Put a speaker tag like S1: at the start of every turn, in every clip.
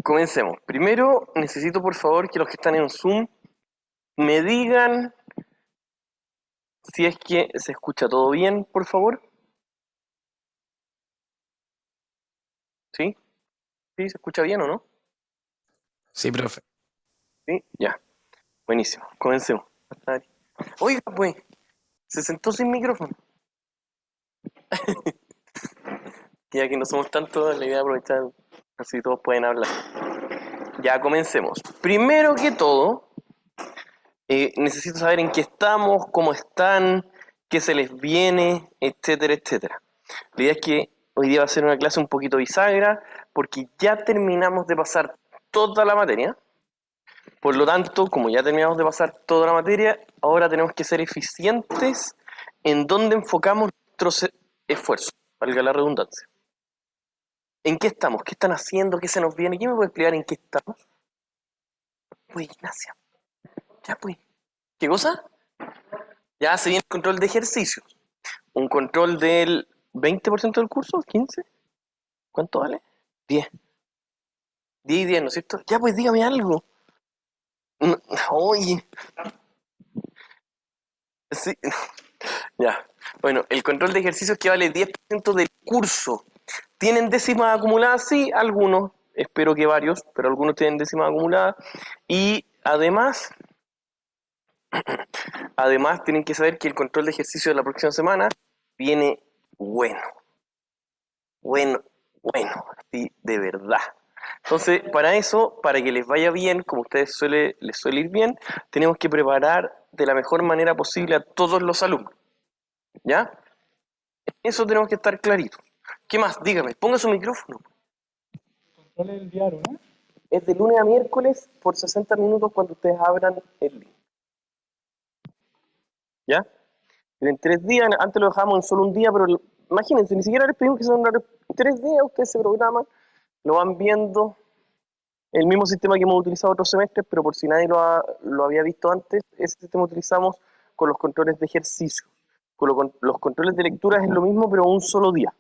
S1: Comencemos. Primero, necesito por favor que los que están en Zoom me digan si es que se escucha todo bien, por favor. ¿Sí? ¿Sí? ¿Se escucha bien o no?
S2: Sí, profe.
S1: Sí, ya. Buenísimo. Comencemos. Oiga, pues, se sentó sin micrófono. Ya que no somos tantos, la idea es aprovechar, así todos pueden hablar. Ya, comencemos. Primero que todo, necesito saber en qué estamos, cómo están, qué se les viene, etcétera, etcétera. La idea es que hoy día va a ser una clase un poquito bisagra, porque ya terminamos de pasar toda la materia. Por lo tanto, como ya terminamos de pasar toda la materia, ahora tenemos que ser eficientes en dónde enfocamos nuestros esfuerzos, valga la redundancia. ¿En qué estamos? ¿Qué están haciendo? ¿Qué se nos viene? ¿Quién me puede explicar en qué estamos? Pues Ignacia, ya pues. ¿Qué cosa? Ya se viene el control de ejercicios. Un control del 20% del curso, 15%. ¿Cuánto vale? 10. 10 y 10, ¿no es cierto? Ya pues dígame algo. Oye, sí, ya. Bueno, el control de ejercicios que vale 10% del curso. ¿Tienen décimas acumuladas? Sí, algunos. Espero que varios, pero algunos tienen décimas acumuladas. Y además tienen que saber que el control de ejercicio de la próxima semana viene bueno. Bueno, bueno, así de verdad. Entonces, para eso, para que les vaya bien, como a ustedes les suele ir bien, tenemos que preparar de la mejor manera posible a todos los alumnos. ¿Ya? Eso tenemos que estar claritos. ¿Qué más? Dígame, ponga su micrófono.
S3: Control el diario, ¿no?
S1: Es de lunes a miércoles por 60 minutos cuando ustedes abran el link. ¿Ya? En 3 días, antes lo dejábamos en solo un día, pero imagínense, ni siquiera les pedimos que sean 3 días, ustedes se programan, lo van viendo, el mismo sistema que hemos utilizado otros semestres, pero por si nadie lo había visto antes, ese sistema utilizamos con los controles de ejercicio. Con los controles de lectura es lo mismo, pero un solo día.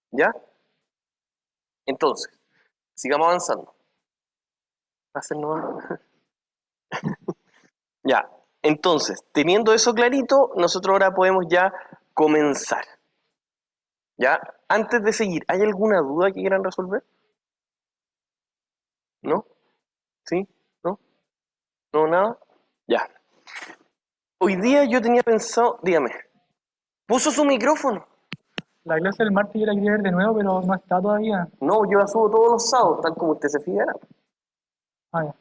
S1: ¿Ya? Entonces, sigamos avanzando. Ya, entonces, teniendo eso clarito, nosotros ahora podemos ya comenzar. ¿Ya? Antes de seguir, ¿hay alguna duda que quieran resolver? ¿No? ¿Sí? ¿No? ¿No? ¿Nada? Ya. Hoy día yo tenía pensado, dígame, ¿puso su micrófono?
S3: La clase del martes yo la quería ver de nuevo, pero no está todavía.
S1: No, yo la subo todos los sábados, tal como usted se fija.
S3: Ah, ya.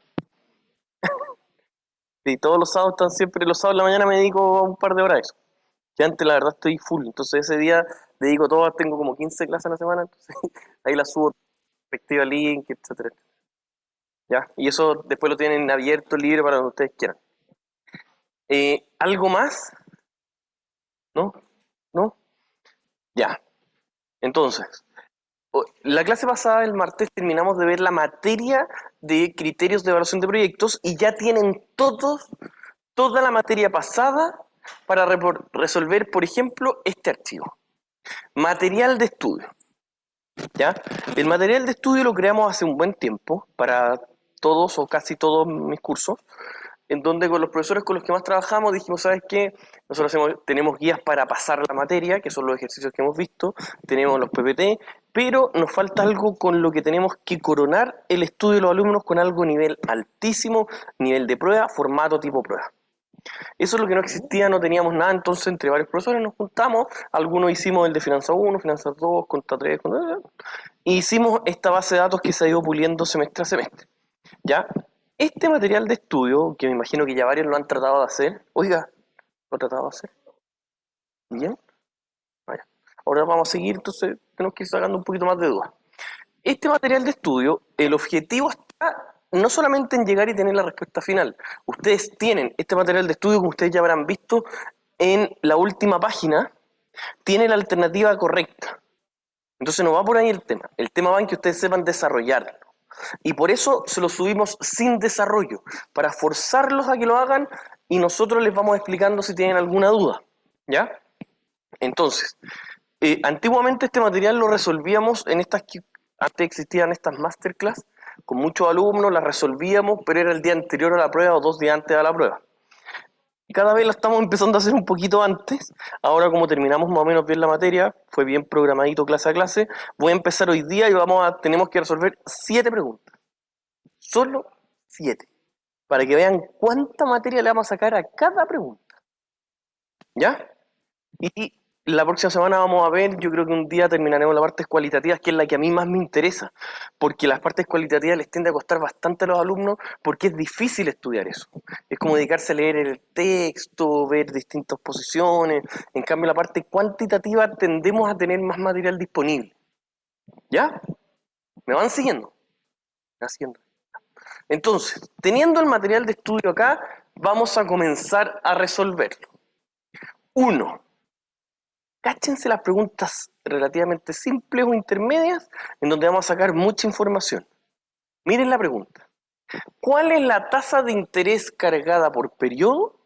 S1: Sí, todos los sábados están siempre, los sábados de la mañana me dedico a un par de horas a eso. Que antes la verdad estoy full, entonces ese día dedico todas, tengo como 15 clases a la semana, entonces ahí la subo, respectiva link, etcétera. ¿Ya? Y eso después lo tienen abierto, libre para donde ustedes quieran. ¿Algo más? ¿No? ¿No? Ya. Entonces, la clase pasada, el martes, terminamos de ver la materia de criterios de evaluación de proyectos y ya tienen toda la materia pasada para resolver, por ejemplo, este archivo. Material de estudio. ¿Ya? El material de estudio lo creamos hace un buen tiempo para todos o casi todos mis cursos, en donde con los profesores con los que más trabajamos dijimos, ¿sabes qué? Nosotros tenemos guías para pasar la materia, que son los ejercicios que hemos visto, tenemos los PPT, pero nos falta algo con lo que tenemos que coronar el estudio de los alumnos con algo nivel altísimo, nivel de prueba, formato tipo prueba. Eso es lo que no existía, no teníamos nada, entonces entre varios profesores nos juntamos, algunos hicimos el de Finanzas 1, Finanzas 2, Conta 3, y hicimos esta base de datos que se ha ido puliendo semestre a semestre. ¿Ya? Este material de estudio, que me imagino que ya varios lo han tratado de hacer, oiga, ¿lo han tratado de hacer? ¿Bien? Vaya. Ahora vamos a seguir, entonces tenemos que ir sacando un poquito más de dudas. Este material de estudio, el objetivo está no solamente en llegar y tener la respuesta final. Ustedes tienen este material de estudio, como ustedes ya habrán visto, en la última página, tiene la alternativa correcta. Entonces no va por ahí el tema. El tema va en que ustedes sepan desarrollarlo. Y por eso se lo subimos sin desarrollo, para forzarlos a que lo hagan y nosotros les vamos explicando si tienen alguna duda. ¿Ya? Entonces, antiguamente este material lo resolvíamos en estas que antes existían estas masterclass, con muchos alumnos, las resolvíamos, pero era el día anterior a la prueba o 2 días antes de la prueba. Cada vez la estamos empezando a hacer un poquito antes. Ahora, como terminamos más o menos bien la materia, fue bien programadito clase a clase, voy a empezar hoy día y tenemos que resolver 7 preguntas. Solo 7. Para que vean cuánta materia le vamos a sacar a cada pregunta. ¿Ya? Y la próxima semana vamos a ver, yo creo que un día terminaremos las partes cualitativas, que es la que a mí más me interesa, porque las partes cualitativas les tiende a costar bastante a los alumnos, porque es difícil estudiar eso. Es como dedicarse a leer el texto, ver distintas posiciones. En cambio, la parte cuantitativa tendemos a tener más material disponible. ¿Ya? ¿Me van siguiendo? ¿Me van siguiendo? Entonces, teniendo el material de estudio acá, vamos a comenzar a resolverlo. 1. Cáchense las preguntas relativamente simples o intermedias, en donde vamos a sacar mucha información. Miren la pregunta. ¿Cuál es la tasa de interés cargada por periodo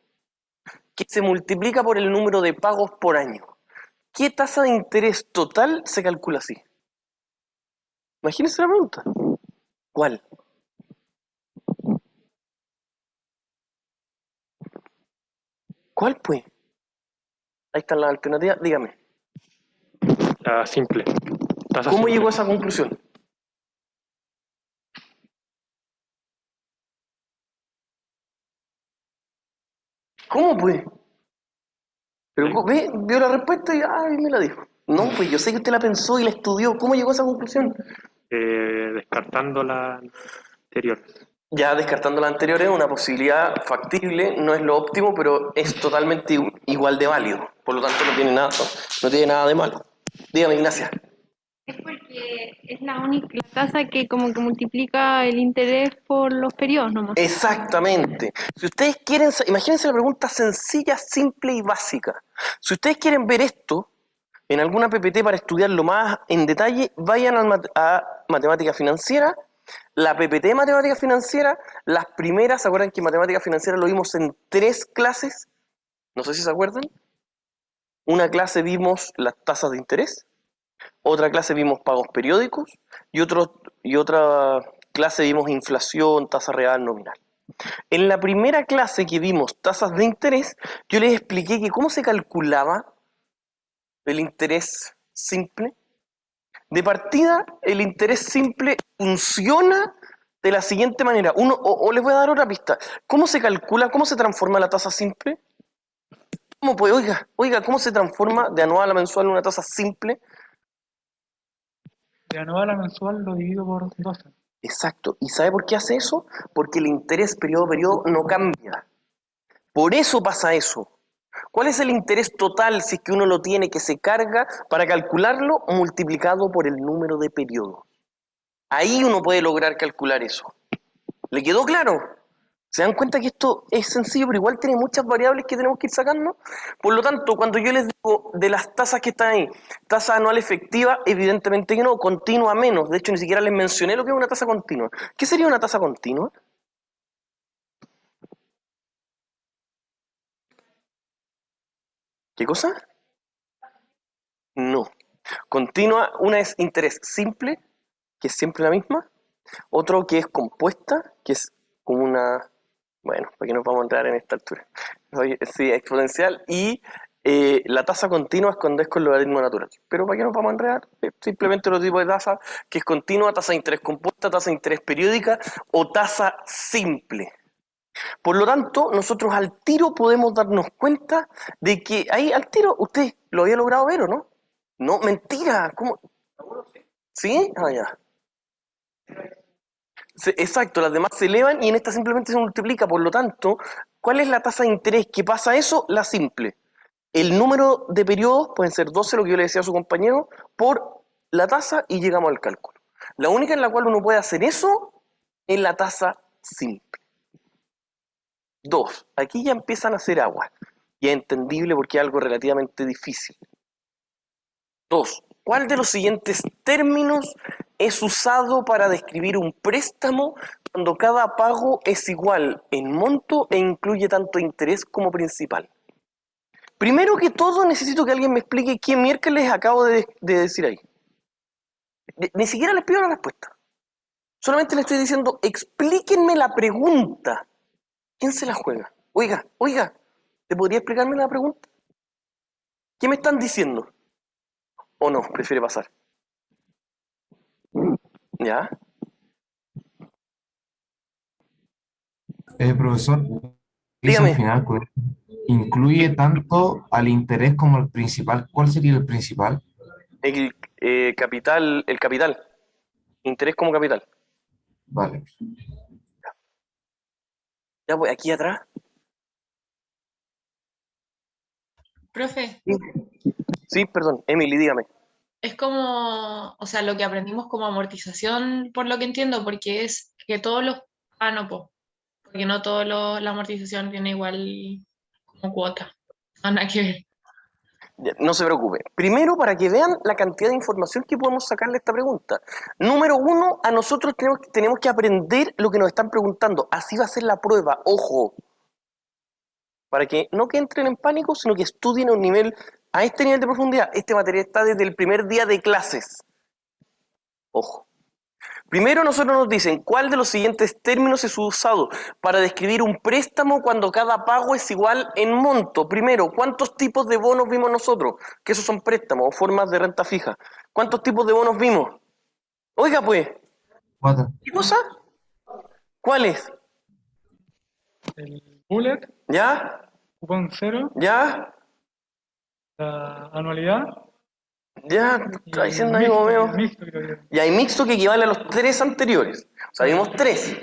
S1: que se multiplica por el número de pagos por año? ¿Qué tasa de interés total se calcula así? Imagínense la pregunta. ¿Cuál? ¿Cuál pues? Ahí están las alternativas, dígame.
S4: La simple. Tasa
S1: ¿Cómo
S4: simple.
S1: llegó a esa conclusión? ¿Cómo pues? Pero vio la respuesta y me la dijo. No, pues yo sé que usted la pensó y la estudió. ¿Cómo llegó a esa conclusión?
S4: Descartando la anterior.
S1: Ya descartando la anterior es una posibilidad factible, no es lo óptimo, pero es totalmente igual de válido. Por lo tanto, no tiene nada de malo. Dígame, Ignacia.
S5: Es porque es la única tasa que como que multiplica el interés por los periodos nomás.
S1: Exactamente. Si ustedes quieren, imagínense la pregunta sencilla, simple y básica. Si ustedes quieren ver esto en alguna PPT para estudiarlo más en detalle, vayan a Matemática Financiera. La PPT de Matemática Financiera, las primeras, ¿se acuerdan que Matemática Financiera lo vimos en 3 clases? No sé si se acuerdan. Una clase vimos las tasas de interés, otra clase vimos pagos periódicos y otra clase vimos inflación, tasa real, nominal. En la primera clase que vimos tasas de interés, yo les expliqué que cómo se calculaba el interés simple. De partida, el interés simple funciona de la siguiente manera. O les voy a dar otra pista. ¿Cómo se calcula, cómo se transforma la tasa simple? ¿Cómo puede? Oiga, ¿cómo se transforma de anual a mensual una tasa simple?
S3: De anual a mensual lo divido por 12.
S1: Exacto. ¿Y sabe por qué hace eso? Porque el interés periodo a periodo no cambia. Por eso pasa eso. ¿Cuál es el interés total, si es que uno lo tiene, que se carga para calcularlo multiplicado por el número de periodos? Ahí uno puede lograr calcular eso. ¿Le quedó claro? ¿Se dan cuenta que esto es sencillo, pero igual tiene muchas variables que tenemos que ir sacando? Por lo tanto, cuando yo les digo de las tasas que están ahí, tasa anual efectiva, evidentemente que no, continua menos. De hecho, ni siquiera les mencioné lo que es una tasa continua. ¿Qué sería una tasa continua? ¿Qué cosa? No. Continua, una es interés simple, que es siempre la misma. Otro que es compuesta, que es como una... Bueno, para que nos vamos a entrar en esta altura. Sí, exponencial. Y la tasa continua es cuando es con logaritmo natural. Pero para que nos vamos a enredar, simplemente los tipos de tasa, que es continua, tasa de interés compuesta, tasa de interés periódica o tasa simple. Por lo tanto, nosotros al tiro podemos darnos cuenta de que ahí al tiro, usted lo había logrado ver, ¿o no? No, mentira. ¿Cómo? ¿Sí? Ah, ya. Exacto, las demás se elevan y en esta simplemente se multiplica. Por lo tanto, ¿cuál es la tasa de interés que pasa eso? La simple. El número de periodos pueden ser 12, lo que yo le decía a su compañero, por la tasa y llegamos al cálculo. La única en la cual uno puede hacer eso es la tasa simple. 2. Aquí ya empiezan a hacer agua. Y es entendible porque es algo relativamente difícil. 2. ¿Cuál de los siguientes términos es usado para describir un préstamo cuando cada pago es igual en monto e incluye tanto interés como principal? Primero que todo, necesito que alguien me explique qué miércoles acabo de decir ahí. Ni siquiera les pido la respuesta. Solamente le estoy diciendo, explíquenme la pregunta. ¿Quién se la juega? Oiga, ¿te podría explicarme la pregunta? ¿Qué me están diciendo? ¿O no? Prefiere pasar. ¿Ya?
S6: Profesor, dice al
S1: Dígame.
S6: final que incluye tanto al interés como al principal. ¿Cuál sería el principal?
S1: El capital. Interés como capital.
S6: Vale.
S1: Ya voy aquí atrás.
S7: Profe,
S1: Sí, perdón. Emily, dígame.
S7: es como, o sea, lo que aprendimos como amortización, por lo que entiendo, porque es que todos los, no, porque no la amortización tiene igual como cuota, no, nada que ver.
S1: Ya, no se preocupe. Primero, para que vean la cantidad de información que podemos sacarle a esta pregunta. Número uno, a nosotros tenemos que aprender lo que nos están preguntando. Así va a ser la prueba. Ojo. Para que no que entren en pánico, sino que estudien a este nivel de profundidad. Este material está desde el primer día de clases. Ojo. Primero nosotros nos dicen, ¿cuál de los siguientes términos es usado para describir un préstamo cuando cada pago es igual en monto? Primero, ¿cuántos tipos de bonos vimos nosotros? Que esos son préstamos o formas de renta fija. ¿Cuántos tipos de bonos vimos? Oiga pues,
S6: 4.
S1: ¿qué cosa? ¿Cuáles?
S3: El bullet,
S1: ¿Ya?
S3: cupón cero,
S1: ¿Ya?
S3: la anualidad
S1: ¿Ya?
S3: y
S1: Está
S3: el
S1: diciendo ahí
S3: mixto,
S1: como
S3: y el
S1: medio...
S3: mixto creo que.
S1: Y hay mixto que equivale a los tres anteriores. O sea, vimos tres.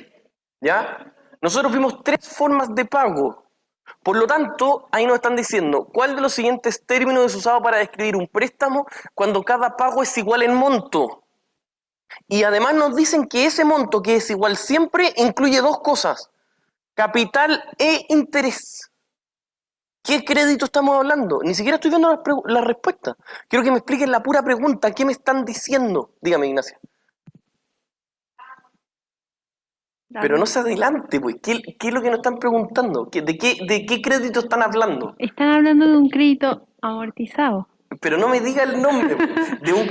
S1: ¿Ya? Nosotros vimos tres formas de pago. Por lo tanto, ahí nos están diciendo, ¿cuál de los siguientes términos es usado para describir un préstamo cuando cada pago es igual en monto? Y además nos dicen que ese monto, que es igual siempre, incluye dos cosas, capital e interés. ¿Qué crédito estamos hablando? Ni siquiera estoy viendo la respuesta. Quiero que me expliquen la pura pregunta. ¿Qué me están diciendo? Dígame, Ignacia. Pero no se adelante, pues. ¿Qué es lo que nos están preguntando? ¿De qué crédito están hablando?
S5: Están hablando de un crédito amortizado.
S1: Pero no me diga el nombre,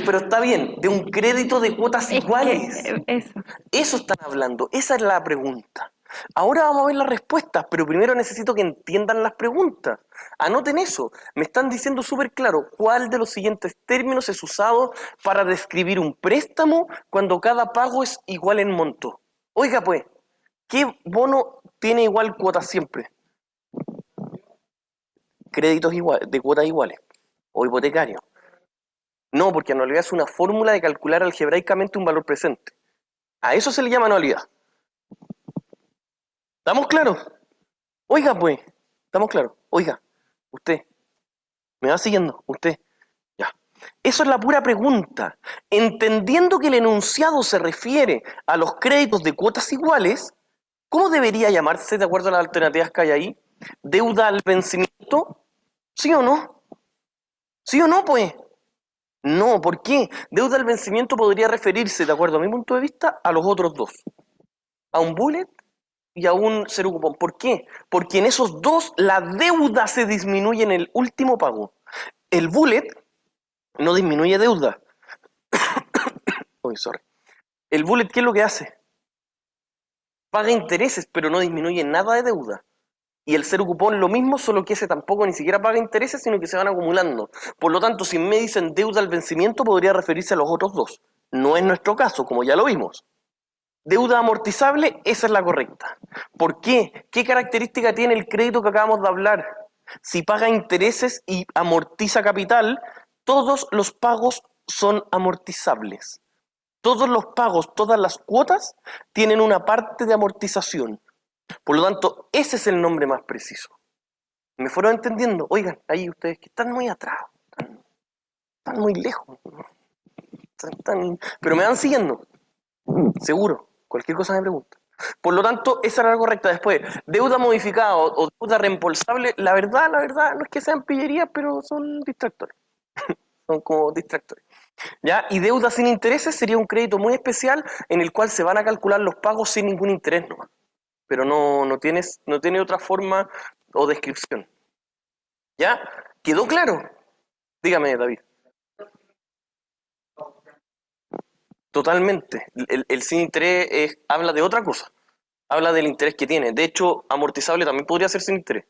S1: pero está bien, de un crédito de cuotas
S5: Es
S1: iguales.
S5: que, eso.
S1: Eso están hablando, esa es la pregunta. Ahora vamos a ver las respuestas, pero primero necesito que entiendan las preguntas. Anoten eso, me están diciendo súper claro cuál de los siguientes términos es usado para describir un préstamo cuando cada pago es igual en monto. Oiga pues, ¿qué bono tiene igual cuota siempre? Créditos iguales, de cuotas iguales, o hipotecario. No, porque anualidad es una fórmula de calcular algebraicamente un valor presente. A eso se le llama anualidad. ¿Estamos claros? Oiga, pues, ¿estamos claros? Oiga, usted, ¿me va siguiendo? Usted, ya. Eso es la pura pregunta. Entendiendo que el enunciado se refiere a los créditos de cuotas iguales, ¿cómo debería llamarse de acuerdo a las alternativas que hay ahí? ¿Deuda al vencimiento? ¿Sí o no? ¿Sí o no, pues? No, ¿por qué? Deuda al vencimiento podría referirse, de acuerdo a mi punto de vista, a los otros dos. A un bullet y a un cero cupón. ¿Por qué? Porque en esos dos la deuda se disminuye en el último pago. El bullet no disminuye deuda. Sorry. El bullet, ¿qué es lo que hace? Paga intereses, pero no disminuye nada de deuda. Y el cero cupón lo mismo, solo que ese tampoco ni siquiera paga intereses, sino que se van acumulando. Por lo tanto, si me dicen deuda al vencimiento, podría referirse a los otros dos. No es nuestro caso, como ya lo vimos. Deuda amortizable, esa es la correcta. ¿Por qué? ¿Qué característica tiene el crédito que acabamos de hablar? Si paga intereses y amortiza capital, todos los pagos son amortizables. Todos los pagos, todas las cuotas, tienen una parte de amortización. Por lo tanto, ese es el nombre más preciso. ¿Me fueron entendiendo? Oigan, ahí ustedes que están muy atrás, están muy lejos. Pero me van siguiendo. Seguro. Cualquier cosa me pregunta. Por lo tanto, esa era la correcta. Después, deuda modificada o deuda reembolsable, la verdad, no es que sean pillerías, pero son distractores. Son como distractores. ¿Ya? Y deuda sin intereses sería un crédito muy especial en el cual se van a calcular los pagos sin ningún interés nomás. Pero no tiene otra forma o descripción. ¿Ya? ¿Quedó claro? Dígame, David. Totalmente. El sin interés habla de otra cosa. Habla del interés que tiene. De hecho, amortizable también podría ser sin interés.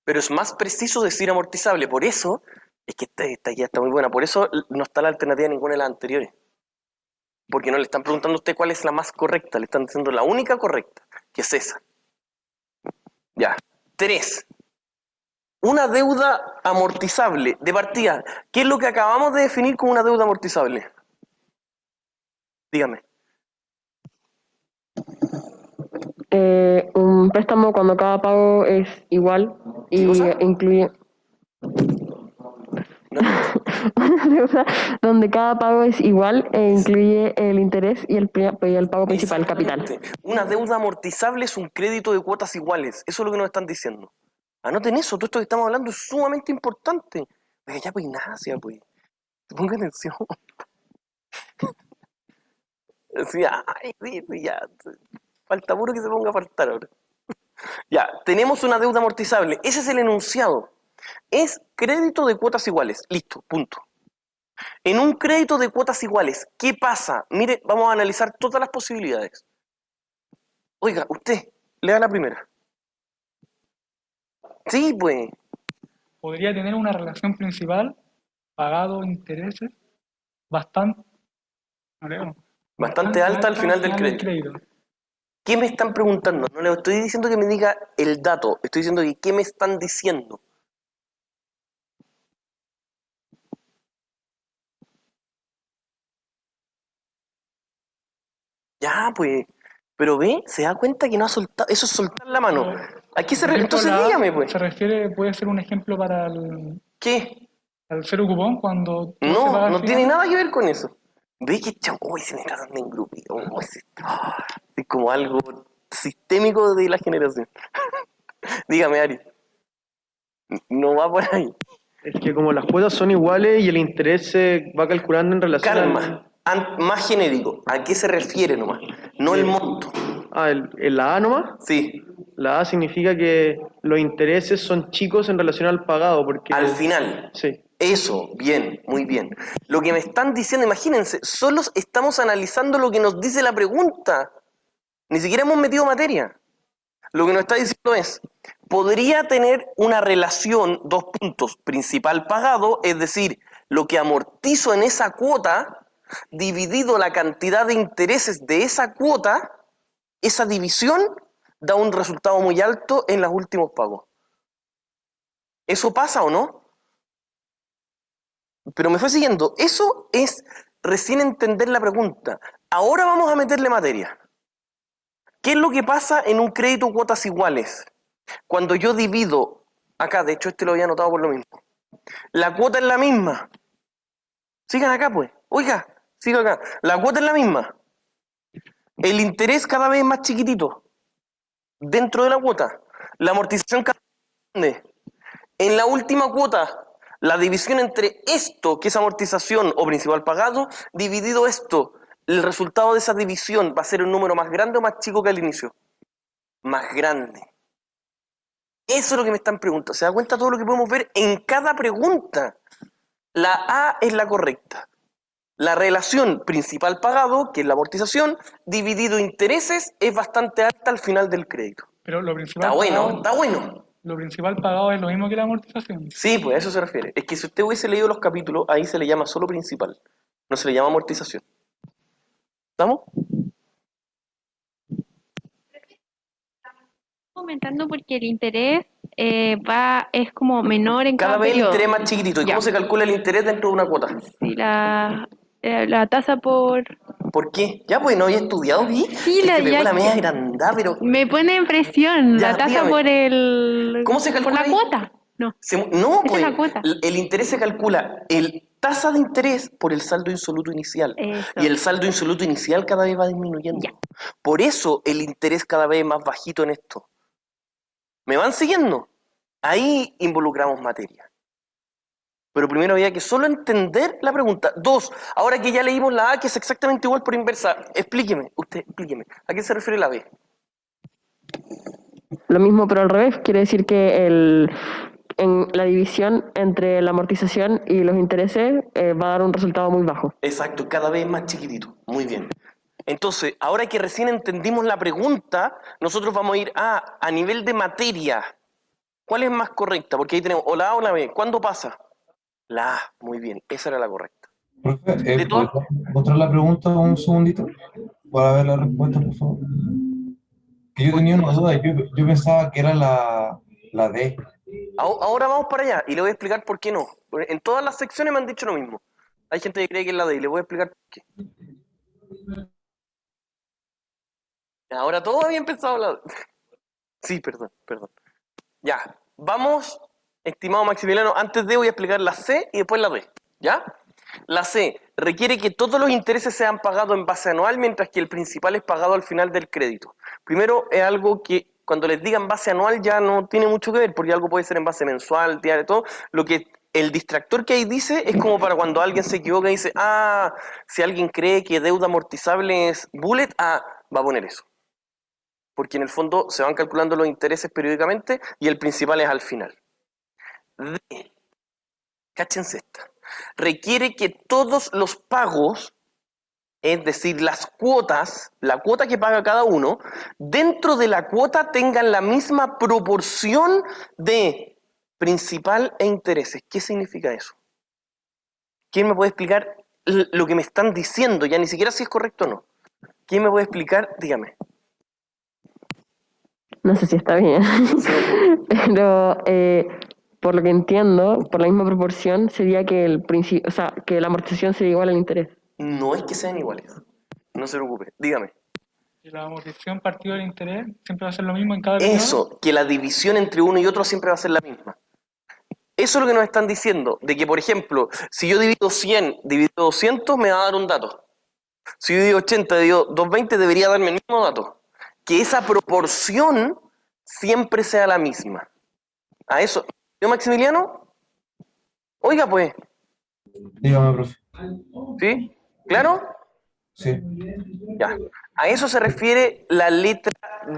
S1: Pero es más preciso decir amortizable. Por eso, es que esta guía está muy buena. Por eso no está la alternativa de ninguna de las anteriores. Porque no le están preguntando a usted cuál es la más correcta. Le están diciendo la única correcta, que es esa. Ya. 3. Una deuda amortizable de partida. ¿Qué es lo que acabamos de definir como una deuda amortizable? Dígame.
S8: Un préstamo cuando cada pago es igual
S1: ¿Qué
S8: y
S1: cosa?
S8: incluye
S1: No.
S8: una deuda donde cada pago es igual e incluye el interés y el pago principal, el capital.
S1: Exactamente. Una deuda amortizable es un crédito de cuotas iguales. Eso es lo que nos están diciendo. Anoten eso, todo esto que estamos hablando es sumamente importante. Oiga, ya pues Ignacia, pues. Ponga atención. Sí, ay, sí, ya. Falta puro que se ponga a faltar ahora. Ya, tenemos una deuda amortizable. Ese es el enunciado. Es crédito de cuotas iguales. Listo, punto. En un crédito de cuotas iguales, ¿qué pasa? Mire, vamos a analizar todas las posibilidades. Oiga, usted, lea la primera. Sí, pues.
S3: Podría tener una relación principal, pagado intereses, bastante, no leo,
S1: Bastante alta al final del crédito. ¿Qué me están preguntando? No le estoy diciendo que me diga el dato, estoy diciendo que ¿qué me están diciendo? Ya, pues. Pero ve, se da cuenta que no ha soltado. Eso es soltar la mano. ¿A qué se refiere? Entonces
S3: la A
S1: dígame, pues.
S3: se refiere, puede ser un ejemplo para el
S1: ¿Qué?
S3: cero cupón cuando todo se
S1: No,
S3: paga al
S1: no
S3: final.
S1: tiene nada que ver con eso. Ve que chamo, uy, se me tratan de engrupir. Es como algo sistémico de la generación. Dígame, Ari. No va por ahí.
S9: Es que como las cuotas son iguales y el interés se va calculando en relación
S1: Calma. Más genérico. ¿A qué se refiere nomás? No el monto.
S9: la A nomás.
S1: Sí.
S9: La A significa que los intereses son chicos en relación al pagado, porque
S1: Al final.
S9: sí.
S1: Eso, bien, muy bien. Lo que me están diciendo, imagínense, solo estamos analizando lo que nos dice la pregunta. Ni siquiera hemos metido materia. Lo que nos está diciendo es, podría tener una relación, 2 puntos, principal pagado, es decir, lo que amortizo en esa cuota, dividido la cantidad de intereses de esa cuota, esa división da un resultado muy alto en los últimos pagos. ¿Eso pasa o no? Pero me fue siguiendo. Eso es recién entender la pregunta. Ahora vamos a meterle materia. ¿Qué es lo que pasa en un crédito cuotas iguales? Cuando yo divido, acá, de hecho este lo había anotado por lo mismo. La cuota es la misma. Sigan acá pues. Oiga, sigan acá. La cuota es la misma. El interés cada vez más chiquitito. Dentro de la cuota. La amortización cada vez más grande. En la última cuota, la división entre esto, que es amortización o principal pagado, dividido esto, el resultado de esa división va a ser un número más grande o más chico que al inicio. Más grande. Eso es lo que me están preguntando. ¿Se da cuenta todo lo que podemos ver en cada pregunta? La A es la correcta. La relación principal pagado, que es la amortización, dividido intereses, es bastante alta al final del crédito.
S3: Pero lo principal
S1: Está bueno,
S3: pagado,
S1: está bueno.
S3: lo principal pagado es lo mismo que la amortización.
S1: Sí, pues a eso se refiere. Es que si usted hubiese leído los capítulos, ahí se le llama solo principal. No se le llama amortización. ¿Estamos?
S5: Aumentando porque el interés es como menor en
S1: Cada
S5: cada
S1: vez el
S5: periodo.
S1: interés más chiquitito. ¿Y
S5: Ya.
S1: cómo se calcula el interés dentro de una cuota?
S5: Sí, la tasa por...
S1: ¿Por qué? Ya pues no había estudiado bien.
S5: Sí,
S1: Que
S5: la-
S1: se pegó
S5: ya
S1: la
S5: que-
S1: media agrandada, pero
S5: Me pone en presión
S1: Ya,
S5: la tasa
S1: dígame.
S5: por el...
S1: ¿Cómo se calcula
S5: Por la
S1: ahí?
S5: cuota. No,
S1: no,
S5: esa
S1: pues
S5: es la cuota.
S1: el interés se calcula el tasa de interés por el saldo insoluto inicial.
S5: Eso.
S1: Y el saldo insoluto inicial cada vez va disminuyendo.
S5: Ya.
S1: Por eso el interés cada vez es más bajito en esto. ¿Me van siguiendo? Ahí involucramos materia. Pero primero había que solo entender la pregunta. 2, ahora que ya leímos la A, que es exactamente igual por inversa, explíqueme, ¿a qué se refiere la B?
S8: Lo mismo pero al revés, quiere decir que en la división entre la amortización y los intereses va a dar un resultado muy bajo.
S1: Exacto, cada vez más chiquitito. Muy bien. Entonces, ahora que recién entendimos la pregunta, nosotros vamos a ir a nivel de materia. ¿Cuál es más correcta? Porque ahí tenemos o la A o la B. ¿Cuándo pasa? La A, muy bien, esa era la correcta.
S6: Profe,
S1: De todo-
S6: ¿podría mostrar la pregunta un segundito para ver la respuesta, por favor? Que yo tenía una duda, yo pensaba que era la D.
S1: Ahora vamos para allá y le voy a explicar por qué no. Porque en todas las secciones me han dicho lo mismo. Hay gente que cree que es la D y le voy a explicar por qué. Ahora todos habían pensado la D. Sí, perdón. Ya, vamos, estimado Maximiliano, antes de voy a explicar la C y después la D. ¿Ya? La C requiere que todos los intereses sean pagados en base anual, mientras que el principal es pagado al final del crédito. Primero, es algo que cuando les digan base anual ya no tiene mucho que ver, porque algo puede ser en base mensual, diario, todo. Lo que el distractor que ahí dice es como para cuando alguien se equivoca y dice, si alguien cree que deuda amortizable es bullet, va a poner eso. Porque en el fondo se van calculando los intereses periódicamente y el principal es al final. D, cáchense esta, requiere que todos los pagos, es decir, las cuotas, la cuota que paga cada uno, dentro de la cuota tengan la misma proporción de principal e intereses. ¿Qué significa eso? ¿Quién me puede explicar lo que me están diciendo? Ya ni siquiera si es correcto o no. ¿Quién me puede explicar? Dígame.
S8: No sé si está bien, pero por lo que entiendo, por la misma proporción, sería que que la amortización sería igual al interés.
S1: No es que sean iguales. No se preocupe. Dígame.
S3: Y la amortización partido del interés siempre va a ser lo mismo en cada periodo.
S1: Eso, que la división entre uno y otro siempre va a ser la misma. Eso es lo que nos están diciendo, de que, por ejemplo, si yo divido 100, divido 200, me va a dar un dato. Si yo divido 80, divido 220, debería darme el mismo dato. Que esa proporción siempre sea la misma. A eso. ¿Yo, Maximiliano? Oiga, pues.
S6: Dígame, profe.
S1: ¿Sí? ¿Claro?
S6: Sí.
S1: Ya. A eso se refiere la letra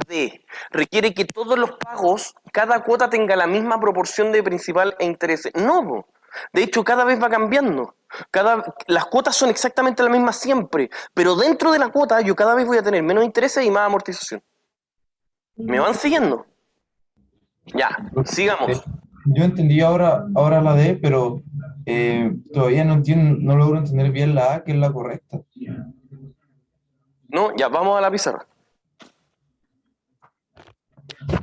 S1: D. Requiere que todos los pagos, cada cuota tenga la misma proporción de principal e intereses. No, po. De hecho, cada vez va cambiando. Las cuotas son exactamente las mismas siempre, pero dentro de la cuota yo cada vez voy a tener menos intereses y más amortización. ¿Me van siguiendo? Ya, sigamos.
S6: Yo entendí ahora la D, pero todavía no entiendo, no logro entender bien la A, que es la correcta.
S1: No, ya, vamos a la pizarra.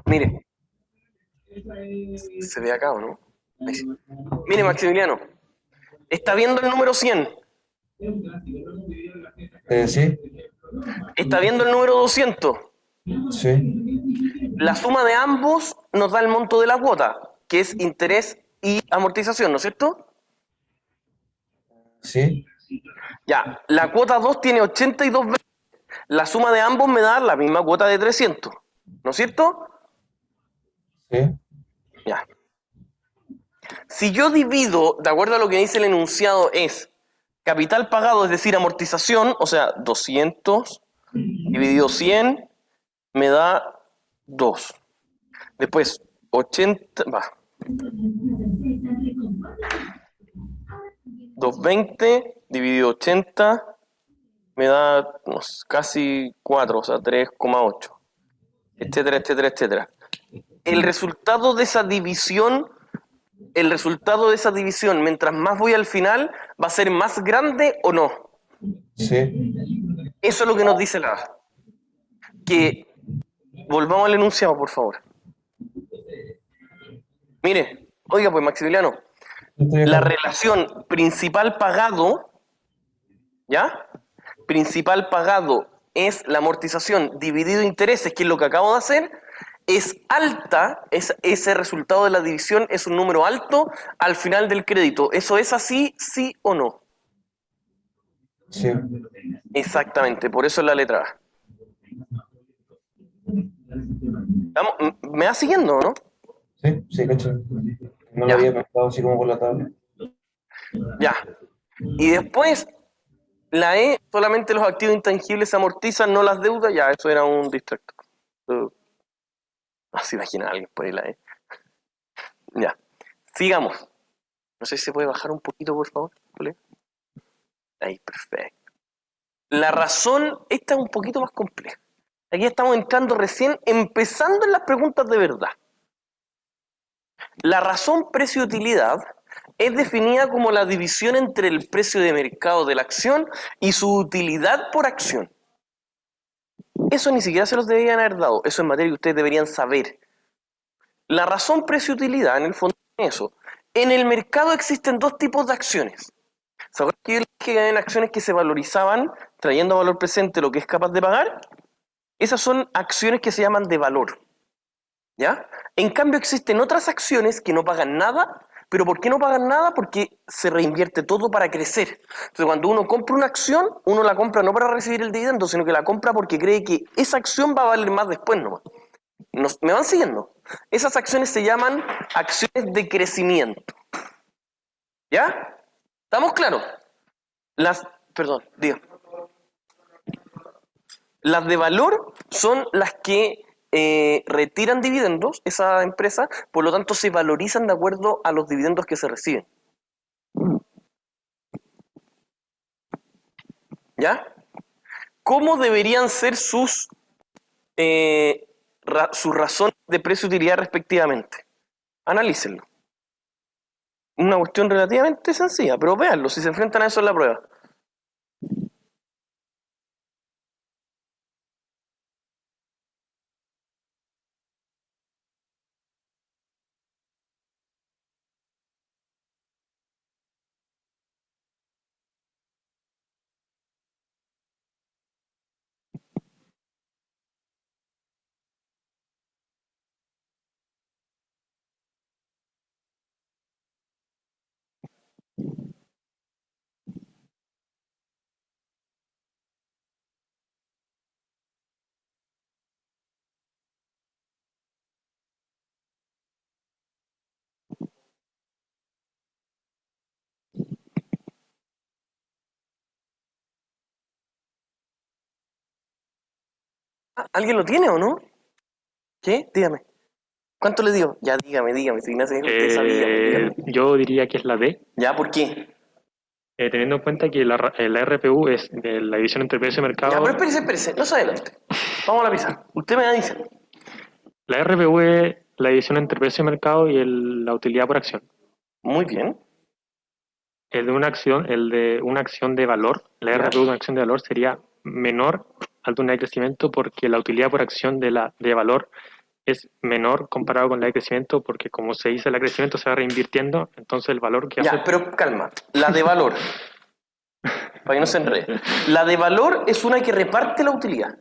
S1: Mire. ¿Se ve acá o no? Ahí sí. Mire, Maximiliano. ¿Está viendo el número 100?
S6: Sí,
S1: ¿Está viendo el número 200?
S6: sí,
S1: La suma de ambos nos da el monto de la cuota, que es interés y amortización, ¿no es cierto?
S6: sí,
S1: Ya, la cuota 2 tiene 80 y 220. La suma de ambos me da la misma cuota de 300, ¿no es cierto?
S6: sí,
S1: Ya. Si yo divido, de acuerdo a lo que dice el enunciado, es capital pagado, es decir, amortización, o sea, 200 dividido 100 me da 2. Después, 80, 220 dividido 80 me da casi 4, o sea, 3,8, etcétera, etcétera, etcétera. El resultado de esa división, mientras más voy al final, ¿va a ser más grande o no?
S6: sí.
S1: Eso es lo que nos dice la A. Que volvamos al enunciado, por favor. Mire, oiga pues, Maximiliano, la relación principal pagado, ¿ya? Principal pagado es la amortización dividido intereses, que es lo que acabo de hacer, es alta, ese resultado de la división es un número alto al final del crédito. ¿Eso es así, sí o no?
S6: Sí.
S1: Exactamente, por eso es la letra A. ¿Me va siguiendo o no?
S6: Sí, sí, cacho. No
S1: Ya.
S6: lo había pensado así como por la tabla.
S1: Ya. Y después, la E, solamente los activos intangibles se amortizan, no las deudas. Ya, eso era un distractor. No se imagina a alguien por ahí la E. Ya. Sigamos. No sé si se puede bajar un poquito, por favor, colega. Ahí, perfecto. La razón, esta es un poquito más compleja. Aquí estamos entrando recién, empezando en las preguntas de verdad. La razón precio-utilidad es definida como la división entre el precio de mercado de la acción y su utilidad por acción. Eso ni siquiera se los deberían haber dado, eso es materia que ustedes deberían saber. La razón precio-utilidad, en el fondo, es eso. En el mercado existen dos tipos de acciones. ¿Se acuerdan que yo les dije que hay acciones que se valorizaban trayendo a valor presente lo que es capaz de pagar? Esas son acciones que se llaman de valor. ¿Ya? En cambio existen otras acciones que no pagan nada, pero ¿por qué no pagan nada? Porque se reinvierte todo para crecer. Entonces cuando uno compra una acción, uno la compra no para recibir el dividendo, sino que la compra porque cree que esa acción va a valer más después nomás. ¿Me van siguiendo? Esas acciones se llaman acciones de crecimiento. ¿Ya? ¿Estamos claros? Perdón, diga. Las de valor son las que retiran dividendos, esa empresa, por lo tanto se valorizan de acuerdo a los dividendos que se reciben. ¿Ya? ¿Cómo deberían ser sus razones de precio-utilidad respectivamente? Analícenlo. Una cuestión relativamente sencilla, pero véanlo, si se enfrentan a eso en la prueba. ¿Alguien lo tiene o no? ¿Qué? Dígame. ¿Cuánto le dio? Ya, dígame, si Ignacio dijo usted sabía, dígame.
S4: Yo diría que es la D,
S1: ¿Ya? ¿Por qué?
S4: teniendo en cuenta que la RPU es de la división entre precio y mercado.
S1: Ya, pero espérese, no se adelante. Vamos a la pizarra. Usted me dice.
S4: La RPU es la división entre precio y mercado y la utilidad por acción.
S1: Muy bien.
S4: El de una acción de valor, la RPU de una acción de valor sería menor al de una de crecimiento porque la utilidad por acción de valor es menor comparado con la de crecimiento porque como se dice, la de crecimiento se va reinvirtiendo, entonces el valor que hace...
S1: Ya, pero calma. La de valor. Para que no se enrede. La de valor es una que reparte la utilidad.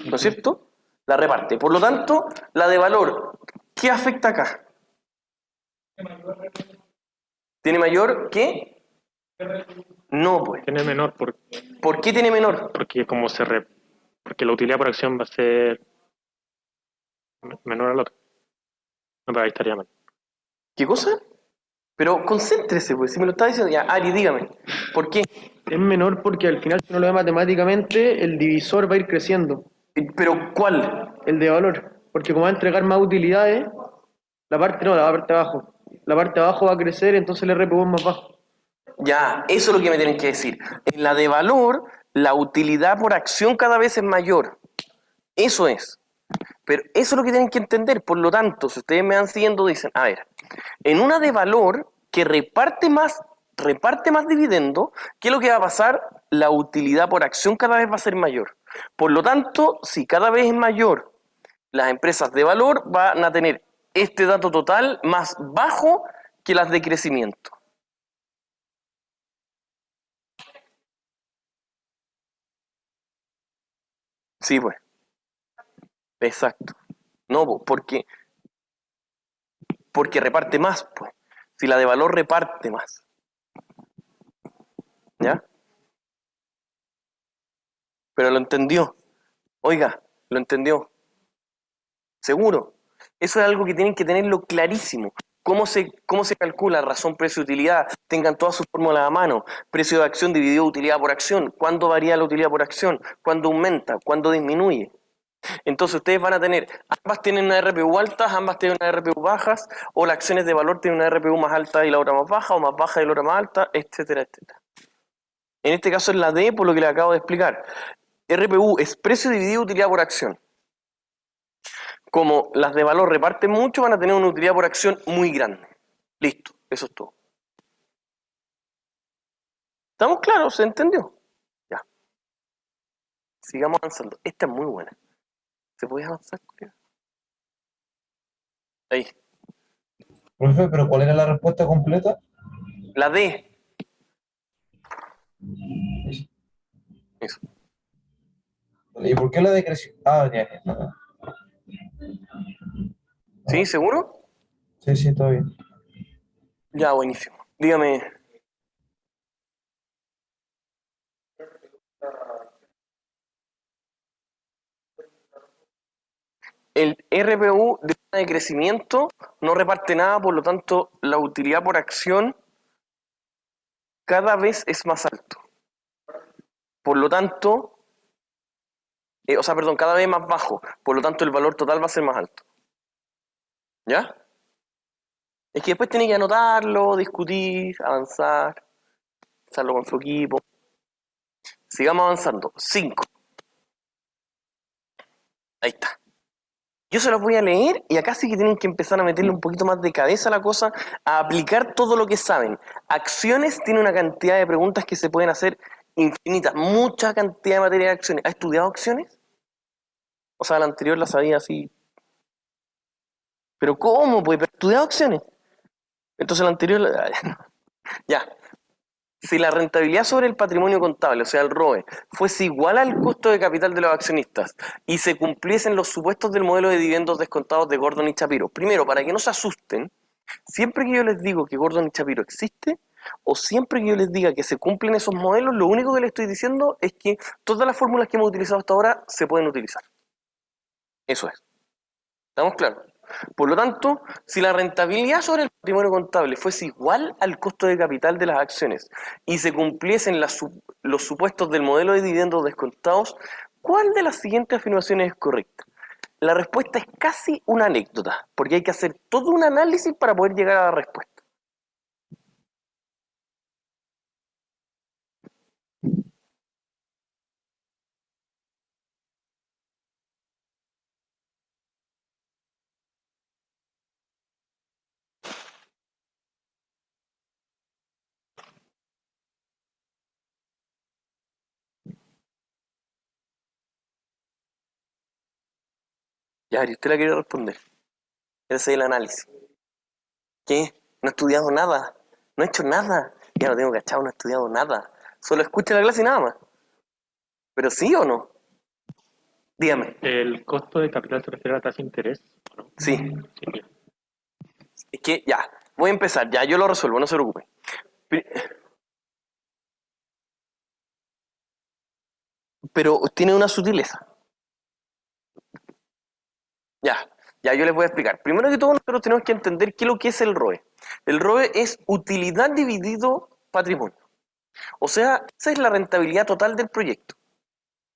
S1: ¿No es cierto? La reparte. Por lo tanto, la de valor, ¿qué afecta acá? ¿Tiene mayor qué? No, pues.
S4: Tiene menor
S1: ¿Por qué tiene menor?
S4: porque porque la utilidad por acción va a ser menor al otro. No, pero ahí estaría mal.
S1: ¿Qué cosa? Pero concéntrese, pues, si me lo está diciendo. Ya, Ari, dígame. ¿Por qué?
S9: Es menor porque al final, si uno lo ve matemáticamente, el divisor va a ir creciendo,
S1: ¿Pero cuál?
S9: el de valor. Porque como va a entregar más utilidades, la parte de abajo. La parte de abajo va a crecer, entonces el RPU es más bajo.
S1: Ya, eso es lo que me tienen que decir. En la de valor, la utilidad por acción cada vez es mayor. Eso es. Pero eso es lo que tienen que entender. Por lo tanto, si ustedes me van siguiendo, dicen, a ver, en una de valor que reparte más dividendo, ¿qué es lo que va a pasar? La utilidad por acción cada vez va a ser mayor. Por lo tanto, si cada vez es mayor, las empresas de valor van a tener este dato total más bajo que las de crecimiento. Sí, pues. Exacto. No, porque reparte más, pues. Si la de valor reparte más. ¿Ya? Pero lo entendió. Oiga, lo entendió. ¿Seguro? Eso es algo que tienen que tenerlo clarísimo. ¿Cómo se calcula razón, precio, utilidad? Tengan todas sus fórmulas a mano. Precio de acción dividido utilidad por acción. ¿Cuándo varía la utilidad por acción? ¿Cuándo aumenta? ¿Cuándo disminuye? Entonces ustedes van a tener, ambas tienen una RPU alta, ambas tienen una RPU bajas, o las acciones de valor tienen una RPU más alta y la otra más baja, o más baja y la otra más alta, etcétera, etcétera. En este caso es la D, por lo que les acabo de explicar. RPU es precio dividido utilidad por acción. Como las de valor reparten mucho, van a tener una utilidad por acción muy grande. Listo, eso es todo. ¿Estamos claros? ¿Se entendió? Ya. Sigamos avanzando. Esta es muy buena. ¿Se puede avanzar? Ahí.
S6: Profe, ¿pero cuál era la respuesta completa?
S1: La D. Eso.
S6: ¿Y por qué la decreció? Ah, ya, ya. No.
S1: ¿Sí? ¿Seguro?
S6: Sí, sí, todo bien.
S1: Ya, buenísimo. Dígame. El RPU de crecimiento no reparte nada, por lo tanto, la utilidad por acción cada vez es más alto. Por lo tanto, cada vez más bajo. Por lo tanto, el valor total va a ser más alto. ¿Ya? Es que después tiene que anotarlo, discutir, avanzar, hacerlo con su equipo. Sigamos avanzando. 5. Ahí está. Yo se los voy a leer y acá sí que tienen que empezar a meterle un poquito más de cabeza a la cosa, a aplicar todo lo que saben. Acciones tiene una cantidad de preguntas que se pueden hacer infinitas, mucha cantidad de materia de acciones. ¿Ha estudiado acciones? O sea, la anterior la sabía así. ¿Pero cómo? Pues, ¿pero estudiado acciones? Entonces la anterior... Ya. Si la rentabilidad sobre el patrimonio contable, o sea, el ROE, fuese igual al costo de capital de los accionistas y se cumpliesen los supuestos del modelo de dividendos descontados de Gordon y Shapiro, primero, para que no se asusten, siempre que yo les digo que Gordon y Shapiro existe, o siempre que yo les diga que se cumplen esos modelos, lo único que les estoy diciendo es que todas las fórmulas que hemos utilizado hasta ahora se pueden utilizar. Eso es. ¿Estamos claros? Por lo tanto, si la rentabilidad sobre el patrimonio contable fuese igual al costo de capital de las acciones y se cumpliesen los supuestos del modelo de dividendos descontados, ¿cuál de las siguientes afirmaciones es correcta? La respuesta es casi una anécdota, porque hay que hacer todo un análisis para poder llegar a la respuesta. Ya, Ari, usted la quiere responder. Ese es el análisis. ¿Qué? No he estudiado nada. No he hecho nada. Ya lo tengo cachado, no he estudiado nada. Solo escucha la clase y nada más. ¿Pero sí o no? Dígame.
S4: ¿El costo de capital se refiere a la tasa de interés? ¿No?
S1: Sí.
S4: Sí.
S1: Es que ya, voy a empezar. Ya, yo lo resuelvo, no se preocupen. Pero tiene una sutileza. Ya, yo les voy a explicar. Primero que todo, nosotros tenemos que entender qué es lo que es el ROE. El ROE es utilidad dividido patrimonio. O sea, esa es la rentabilidad total del proyecto.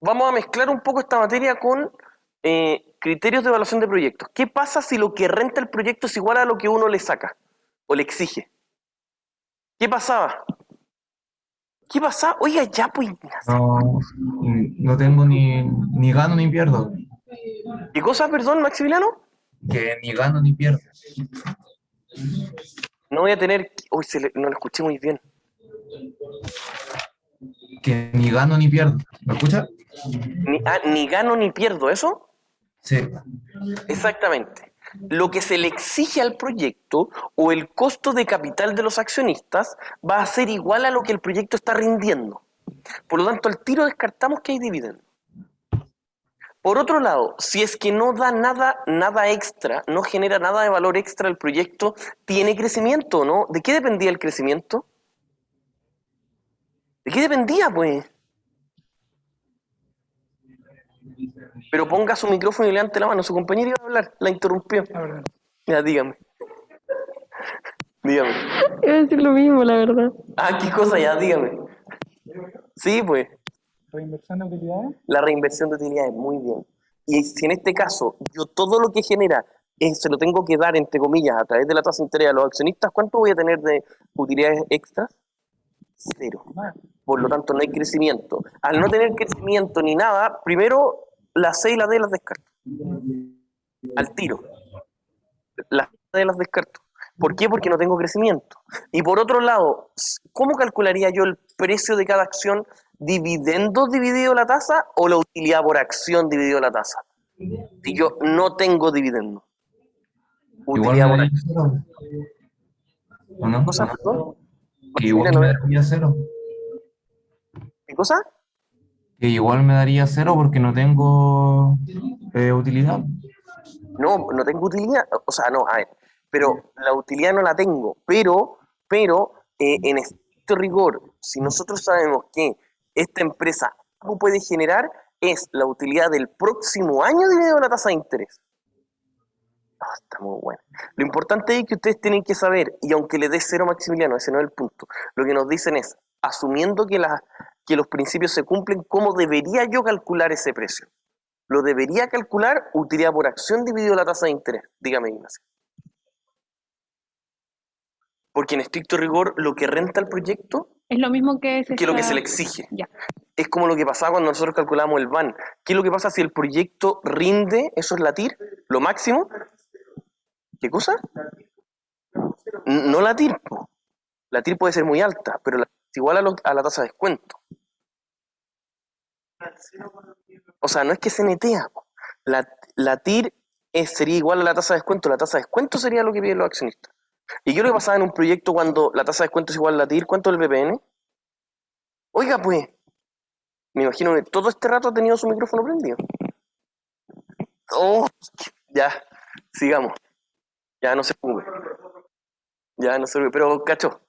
S1: Vamos a mezclar un poco esta materia con criterios de evaluación de proyectos. ¿Qué pasa si lo que renta el proyecto es igual a lo que uno le saca o le exige? ¿Qué pasaba? ¿Qué pasaba? Oiga, ya pues.
S6: No, no tengo ni gano ni pierdo.
S1: ¿Qué cosa, perdón, Maximiliano?
S6: Que ni gano ni pierdo.
S1: No voy a tener... Uy, no lo escuché muy bien.
S6: Que ni gano ni pierdo. ¿Me escucha?
S1: Ni gano ni pierdo, ¿eso?
S6: Sí.
S1: Exactamente. Lo que se le exige al proyecto o el costo de capital de los accionistas va a ser igual a lo que el proyecto está rindiendo. Por lo tanto, al tiro descartamos que hay dividendo. Por otro lado, si es que no da nada extra, no genera nada de valor extra el proyecto, ¿tiene crecimiento o no? ¿De qué dependía el crecimiento? ¿De qué dependía, pues? Pero ponga su micrófono y levante la mano. Su compañero iba a hablar, la interrumpió.
S3: La verdad.
S1: Ya, dígame. Dígame.
S8: Iba a decir lo mismo, la verdad.
S1: ¿Qué cosa? Ya, dígame. Sí, pues.
S3: Reinversión de utilidades.
S1: La reinversión de utilidades, muy bien. Y si en este caso yo todo lo que genera se lo tengo que dar, entre comillas, a través de la tasa de interés a los accionistas, ¿cuánto voy a tener de utilidades extras? Cero. Por lo tanto, no hay crecimiento. Al no tener crecimiento ni nada, primero la C y la D las descarto. Al tiro. Las D las descarto. ¿Por qué? Porque no tengo crecimiento. Y por otro lado, ¿cómo calcularía yo el precio de cada acción? ¿Dividendos dividido la tasa o la utilidad por acción dividido la tasa? Si yo no tengo dividendo.
S6: Igual me
S1: Utilidad por
S6: daría
S1: acción.
S6: cero. ¿O no?
S1: ¿Qué cosa, perdón?
S6: Que igual me daría cero.
S1: ¿Qué cosa?
S6: Que igual me daría cero porque no tengo utilidad.
S1: No, no tengo utilidad. O sea, no, a ver. Pero la utilidad no la tengo. Pero en estricto rigor, si nosotros sabemos que esta empresa algo puede generar, es la utilidad del próximo año dividido la tasa de interés. Oh, está muy bueno. Lo importante es que ustedes tienen que saber, y aunque le dé cero Maximiliano, ese no es el punto, lo que nos dicen es, asumiendo que los principios se cumplen, ¿cómo debería yo calcular ese precio? Lo debería calcular utilidad por acción dividido la tasa de interés. Dígame, Ignacio. Porque en estricto rigor, lo que renta el proyecto
S5: Es lo mismo que
S1: que lo que se le exige.
S5: Ya.
S1: Es como lo que pasaba cuando nosotros calculamos el VAN. ¿Qué es lo que pasa si el proyecto rinde, eso es la TIR, lo máximo? ¿Qué cosa? No la TIR. La TIR puede ser muy alta, pero es igual a la tasa de descuento. O sea, no es que se netea. La TIR sería igual a la tasa de descuento. La tasa de descuento sería lo que piden los accionistas. ¿Y qué es lo que pasaba en un proyecto cuando la tasa de descuento es igual a la TIR? ¿Cuánto es el BPN? Oiga, pues, me imagino que todo este rato ha tenido su micrófono prendido. Oh, ya, sigamos. Ya no se preocupe. Ya no se preocupe, pero cacho,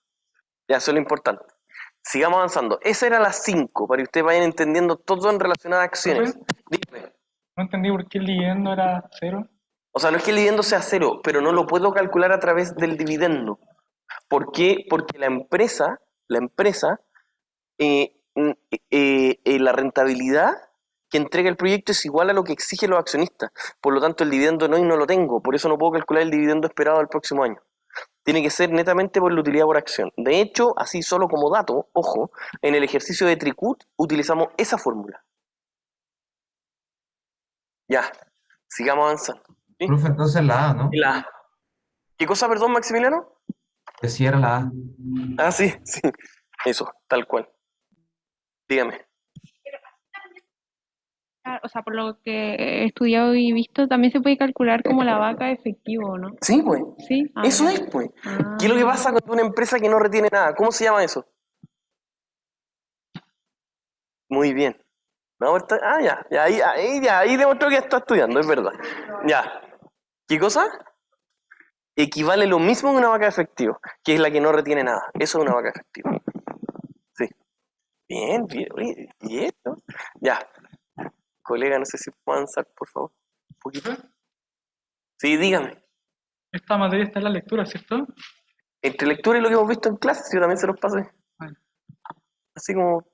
S1: ya eso es lo importante. Sigamos avanzando. Esa era las 5, para que ustedes vayan entendiendo todo en relación a acciones. Dime.
S3: No entendí por qué el dividendo era cero.
S1: O sea, no es que el dividendo sea cero, pero no lo puedo calcular a través del dividendo. ¿Por qué? Porque la empresa, la rentabilidad que entrega el proyecto es igual a lo que exigen los accionistas. Por lo tanto, el dividendo no lo tengo. Por eso no puedo calcular el dividendo esperado del próximo año. Tiene que ser netamente por la utilidad por acción. De hecho, así solo como dato, ojo, en el ejercicio de Tricut utilizamos esa fórmula. Ya, sigamos avanzando. ¿Sí?
S6: Profe, entonces la A, ¿no?
S1: La A. ¿Qué cosa, perdón, Maximiliano?
S6: Que sí era la A.
S1: Ah, sí. Eso, tal cual. Dígame.
S5: O sea, por lo que he estudiado y visto, también se puede calcular como la vaca efectivo, ¿no?
S1: Sí, pues.
S5: Sí.
S1: Eso es, pues. ¿Qué es lo que pasa con una empresa que no retiene nada? ¿Cómo se llama eso? Muy bien. No, ya, ahí demostró que está estudiando, es verdad. Ya. ¿Qué cosa? Equivale lo mismo a una vaca efectiva, que es la que no retiene nada. Eso es una vaca efectiva. Sí. Bien, oye, bien, ¿no? Ya. Colega, no sé si puedo avanzar, por favor. Un poquito. Sí, dígame.
S3: Esta materia está en la lectura, ¿cierto?
S1: Entre lectura y lo que hemos visto en clase, yo también se los pasé.
S3: Vale.
S1: Así como,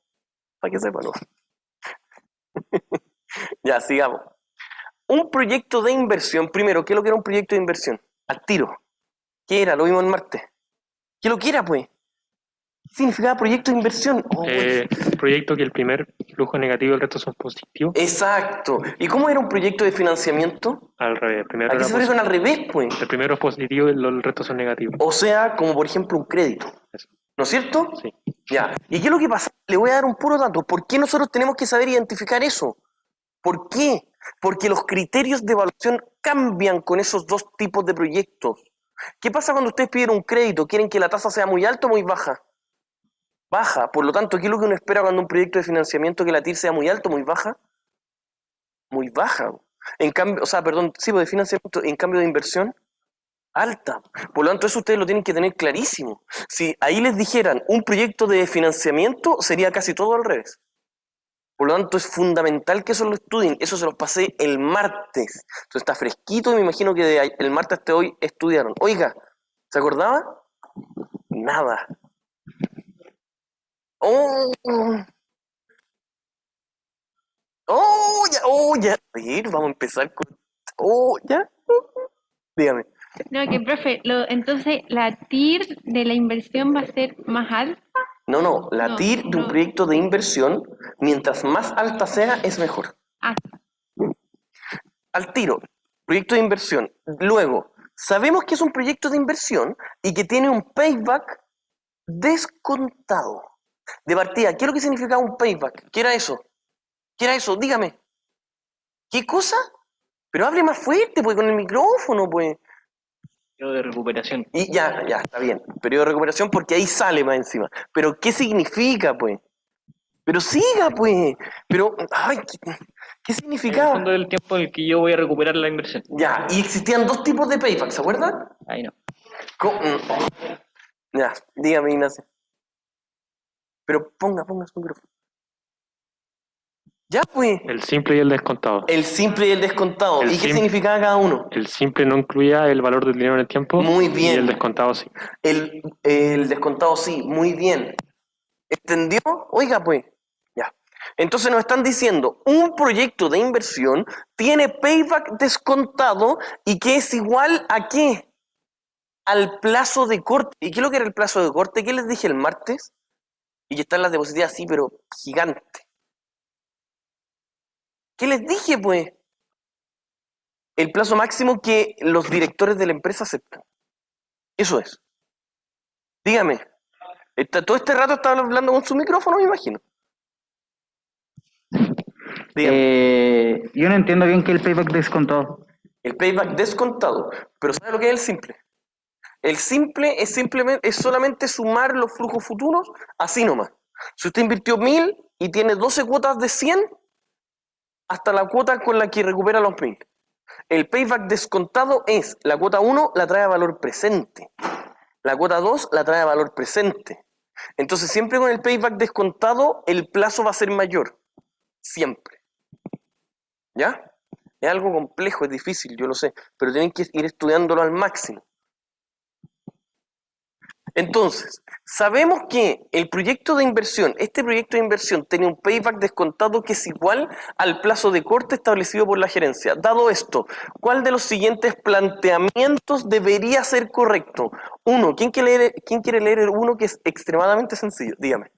S1: para que sepan, ¿no? Ya, sigamos. Un proyecto de inversión, primero, ¿qué es lo que era un proyecto de inversión? Al tiro. ¿Qué era? Lo vimos en martes. ¿Qué lo que era, pues? ¿Qué significaba proyecto de inversión?
S4: Proyecto que el primer flujo es negativo y el resto son positivos.
S1: Exacto. ¿Y cómo era un proyecto de financiamiento?
S4: Al revés. Primero
S1: ¿A qué se parece al revés, pues?
S4: el primero es positivo y el resto son negativos.
S1: O sea, como por ejemplo un crédito.
S4: Eso.
S1: ¿No es cierto?
S4: Sí.
S1: Ya. ¿Y qué es lo que pasa? Le voy a dar un puro dato. ¿Por qué nosotros tenemos que saber identificar eso? ¿Por qué? Porque los criterios de evaluación cambian con esos dos tipos de proyectos. ¿Qué pasa cuando ustedes piden un crédito? ¿Quieren que la tasa sea muy alta o muy baja? Baja. Por lo tanto, ¿qué es lo que uno espera cuando un proyecto de financiamiento que la TIR sea muy alta o muy baja? Muy baja. En cambio, de financiamiento, en cambio de inversión, alta. Por lo tanto, eso ustedes lo tienen que tener clarísimo. Si ahí les dijeran un proyecto de financiamiento, sería casi todo al revés. Por lo tanto, es fundamental que eso lo estudien. Eso se los pasé el martes. Entonces está fresquito y me imagino que el martes hasta hoy estudiaron. Oiga, ¿se acordaba? Nada. Oh, ya. A ver, vamos a empezar con... Oh, ¿ya? Dígame.
S5: No, que profe, entonces la TIR de la inversión va a ser más alta.
S1: No, la
S5: No,
S1: TIR de un
S5: no.
S1: proyecto de inversión, mientras más alta sea, es mejor.
S5: Ah,
S1: Al tiro, proyecto de inversión. Luego, sabemos que es un proyecto de inversión y que tiene un payback descontado. De partida, ¿qué es lo que significaba un payback? ¿Qué era eso? ¿Qué era eso? Dígame. ¿Qué cosa? Pero hable más fuerte, pues, con el micrófono, pues.
S10: Periodo de recuperación.
S1: Y ya, está bien. Periodo de recuperación porque ahí sale más encima. Pero, ¿qué significa, pues? Pero siga, pues. Pero, ay, ¿qué
S10: En el
S1: significaba?
S10: fondo del tiempo en el que yo voy a recuperar la inversión.
S1: Ya, y existían dos tipos de payback, ¿se acuerdan?
S10: Ahí no.
S1: Ya, dígame, Ignacio. Pero ponga su micrófono. Ya, pues.
S4: El simple y el descontado.
S1: El simple y el descontado.
S4: El
S1: ¿Y qué
S4: sim-
S1: significaba cada uno?
S4: El simple no incluía el valor del dinero en el tiempo.
S1: Muy bien.
S4: Y el descontado sí.
S1: El descontado sí, muy bien. ¿Entendió? Oiga, pues. Ya. Entonces nos están diciendo, un proyecto de inversión tiene payback descontado y que es igual a ¿qué? Al plazo de corte. ¿Y qué es lo que era el plazo de corte? ¿Qué les dije el martes? Y que están las diapositivas así, pero gigante. ¿Qué les dije, pues? El plazo máximo que los directores de la empresa aceptan. Eso es. Dígame. Todo este rato estaba hablando con su micrófono, me imagino. Dígame.
S11: Yo no entiendo bien qué es el payback descontado.
S1: El payback descontado. Pero ¿sabe lo que es el simple? El simple es solamente sumar los flujos futuros así nomás. Si usted invirtió 1000 y tiene 12 cuotas de 100, hasta la cuota con la que recupera los 1000. El payback descontado es la cuota 1 la trae a valor presente. La cuota 2 la trae a valor presente. Entonces siempre con el payback descontado el plazo va a ser mayor. Siempre. ¿Ya? Es algo complejo, es difícil, yo lo sé, pero tienen que ir estudiándolo al máximo. Entonces, sabemos que el proyecto de inversión, este proyecto de inversión tiene un payback descontado que es igual al plazo de corte establecido por la gerencia. Dado esto, ¿cuál de los siguientes planteamientos debería ser correcto? Uno, ¿quién quiere leer el uno que es extremadamente sencillo? Dígame.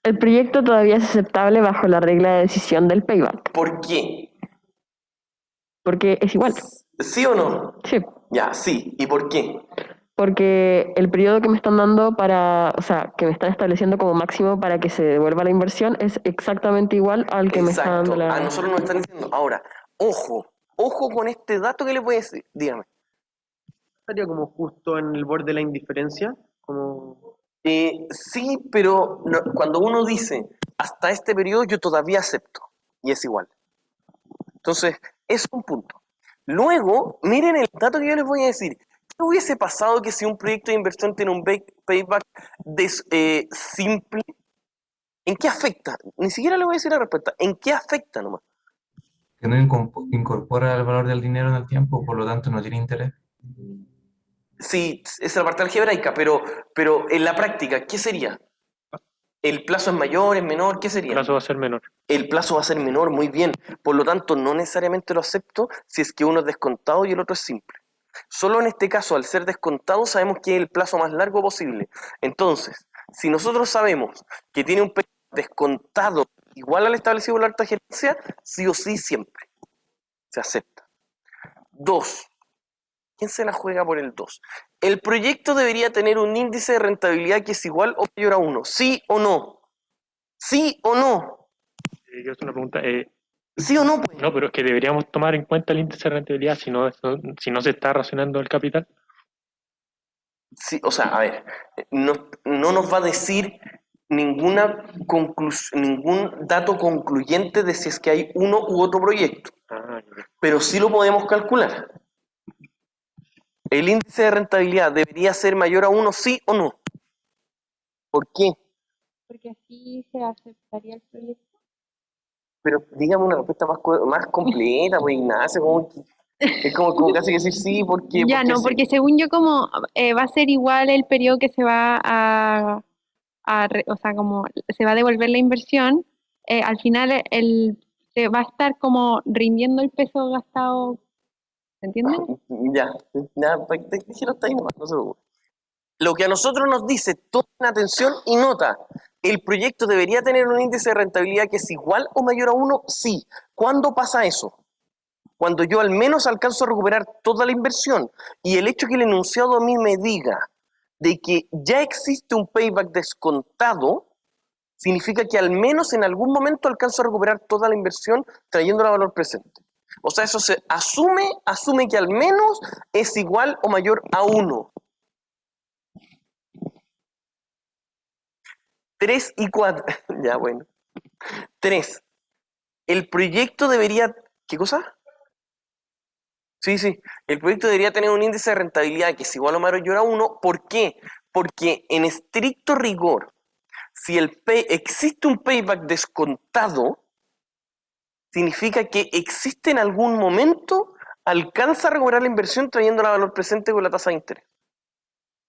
S8: El proyecto todavía es aceptable bajo la regla de decisión del payback,
S1: ¿Por qué?
S8: porque es igual.
S1: ¿Sí o no?
S8: Sí,
S1: Ya, sí. ¿Y por qué?
S8: porque el periodo que me están dando o sea, que me están estableciendo como máximo para que se devuelva la inversión es exactamente igual al que me está dando
S1: Exacto.
S8: la...
S1: A nosotros nos están diciendo. Ahora, ojo con este dato que les voy a decir. Dígame.
S9: Estaría como justo en el borde de la indiferencia, como...
S1: Sí, pero cuando uno dice hasta este periodo yo todavía acepto y es igual. Entonces, es un punto. Luego, miren el dato que yo les voy a decir. ¿Qué hubiese pasado que si un proyecto de inversión tiene un payback simple? ¿En qué afecta? Ni siquiera le voy a decir la respuesta. ¿En qué afecta nomás?
S6: Que no incorpora el valor del dinero en el tiempo, por lo tanto no tiene interés.
S1: Sí, esa es la parte algebraica, pero en la práctica, ¿qué sería? ¿El plazo es mayor, es menor? ¿Qué
S4: El
S1: sería?
S4: plazo va a ser menor.
S1: El plazo va a ser menor, muy bien. Por lo tanto, no necesariamente lo acepto si es que uno es descontado y el otro es simple. Solo en este caso, al ser descontado, sabemos que es el plazo más largo posible. Entonces, si nosotros sabemos que tiene un descontado igual al establecido por la alta gerencia, sí o sí siempre se acepta. 2. ¿Quién se la juega por el 2? El proyecto debería tener un índice de rentabilidad que es igual o mayor a 1. ¿Sí o no? ¿Sí o no?
S4: Quiero hacer una pregunta.
S1: ¿Sí o no? Pues?
S4: No, pero es que deberíamos tomar en cuenta el índice de rentabilidad si no se está racionando el capital.
S1: Sí, o sea, a ver, no nos va a decir ningún dato concluyente de si es que hay uno u otro proyecto, pero sí lo podemos calcular. ¿El índice de rentabilidad debería ser mayor a 1, sí o no? ¿Por qué?
S5: porque así se aceptaría el proyecto.
S1: Pero dígame una respuesta más completa, pues Ignacio, es como casi decir sí, porque...
S5: Ya, no,
S1: sí.
S5: porque según yo como va a ser igual el periodo que se va o sea, como se va a devolver la inversión, al final se va a estar como rindiendo el peso gastado, ¿se entiende?
S1: Ya, déjelo hasta ahí nomás, no se preocupe. Lo que a nosotros nos dice, tomen atención y nota, ¿el proyecto debería tener un índice de rentabilidad que es igual o mayor a 1? Sí. ¿Cuándo pasa eso? Cuando yo al menos alcanzo a recuperar toda la inversión. Y el hecho que el enunciado a mí me diga de que ya existe un payback descontado, significa que al menos en algún momento alcanzo a recuperar toda la inversión trayéndola a valor presente. O sea, eso se asume que al menos es igual o mayor a 1. 3 y 4. Ya, bueno. 3. El proyecto debería... ¿Qué cosa? Sí. El proyecto debería tener un índice de rentabilidad que es igual o mayor a 1. ¿Por qué? Porque en estricto rigor, si existe un payback descontado, significa que existe en algún momento, alcanza a recuperar la inversión trayéndola a valor presente con la tasa de interés.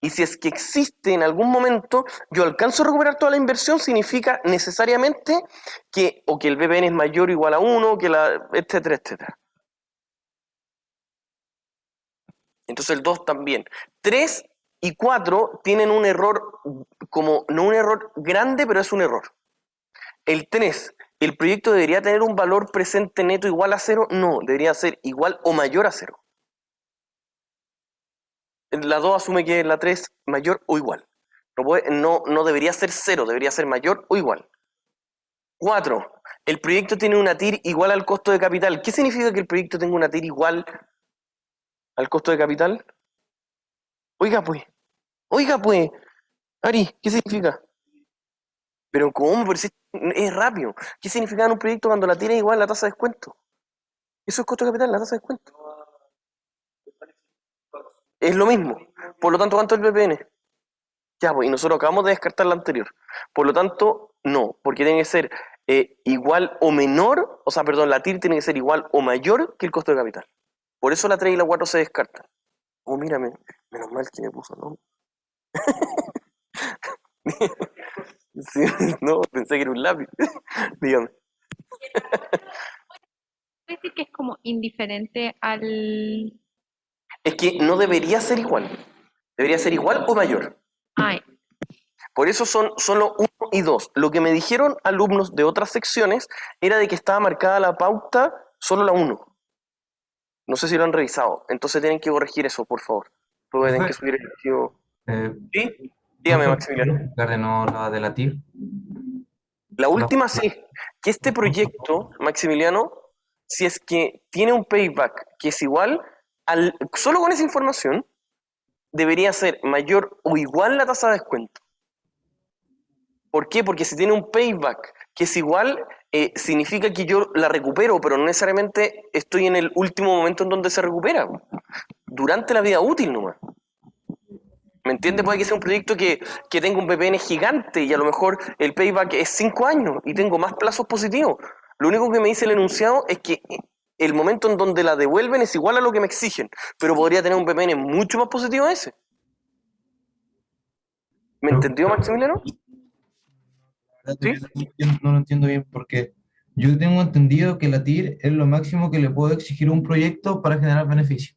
S1: Y si es que existe en algún momento, yo alcanzo a recuperar toda la inversión, significa necesariamente que o que el BPN es mayor o igual a 1, etcétera, etcétera. Entonces el 2 también. 3 y 4 tienen un error, como no un error grande, pero es un error. El 3, ¿el proyecto debería tener un valor presente neto igual a 0? No, debería ser igual o mayor a 0. La 2 asume que la 3 mayor o igual. No debería ser 0, debería ser mayor o igual. 4. El proyecto tiene una TIR igual al costo de capital. ¿Qué significa que el proyecto tenga una TIR igual al costo de capital? Oiga pues, Ari, ¿qué significa? Pero ¿cómo? Pero si es rápido. ¿Qué significa en un proyecto cuando la TIR es igual a la tasa de descuento? Eso es costo de capital, la tasa de descuento. Es lo mismo. Por lo tanto, ¿cuánto es el BPN? Ya, pues, y nosotros acabamos de descartar la anterior. Por lo tanto, no, porque tiene que ser igual o menor, o sea, perdón, la TIR tiene que ser igual o mayor que el costo de capital. Por eso la 3 y la 4 se descartan. Oh, mírame, menos mal que me puso, ¿no? Sí, no, pensé que era un lápiz. Dígame.
S5: ¿Puede decir que es como indiferente al...
S1: Es que no debería ser igual. Debería ser igual o mayor.
S5: Ay,
S1: Por eso son solo 1 y 2. Lo que me dijeron alumnos de otras secciones era de que estaba marcada la pauta solo la 1. No sé si lo han revisado. Entonces tienen que corregir eso, por favor. Porque tienen que subir el archivo. ¿Sí? Dígame, Maximiliano.
S6: explicar de nuevo la de la TIR?
S1: La última sí. Que este proyecto, Maximiliano, si es que tiene un payback que es igual, solo con esa información, debería ser mayor o igual la tasa de descuento. ¿Por qué? Porque si tiene un payback que es igual, significa que yo la recupero, pero no necesariamente estoy en el último momento en donde se recupera. Durante la vida útil nomás. ¿Me entiendes? Puede que sea un proyecto que tenga un BPN gigante y a lo mejor el payback es 5 años y tengo más plazos positivos. Lo único que me dice el enunciado es que el momento en donde la devuelven es igual a lo que me exigen, pero podría tener un BPN mucho más positivo a ese. ¿Me entendió, Maximiliano? ¿Sí?
S6: No lo entiendo bien porque yo tengo entendido que la TIR es lo máximo que le puedo exigir a un proyecto para generar beneficio.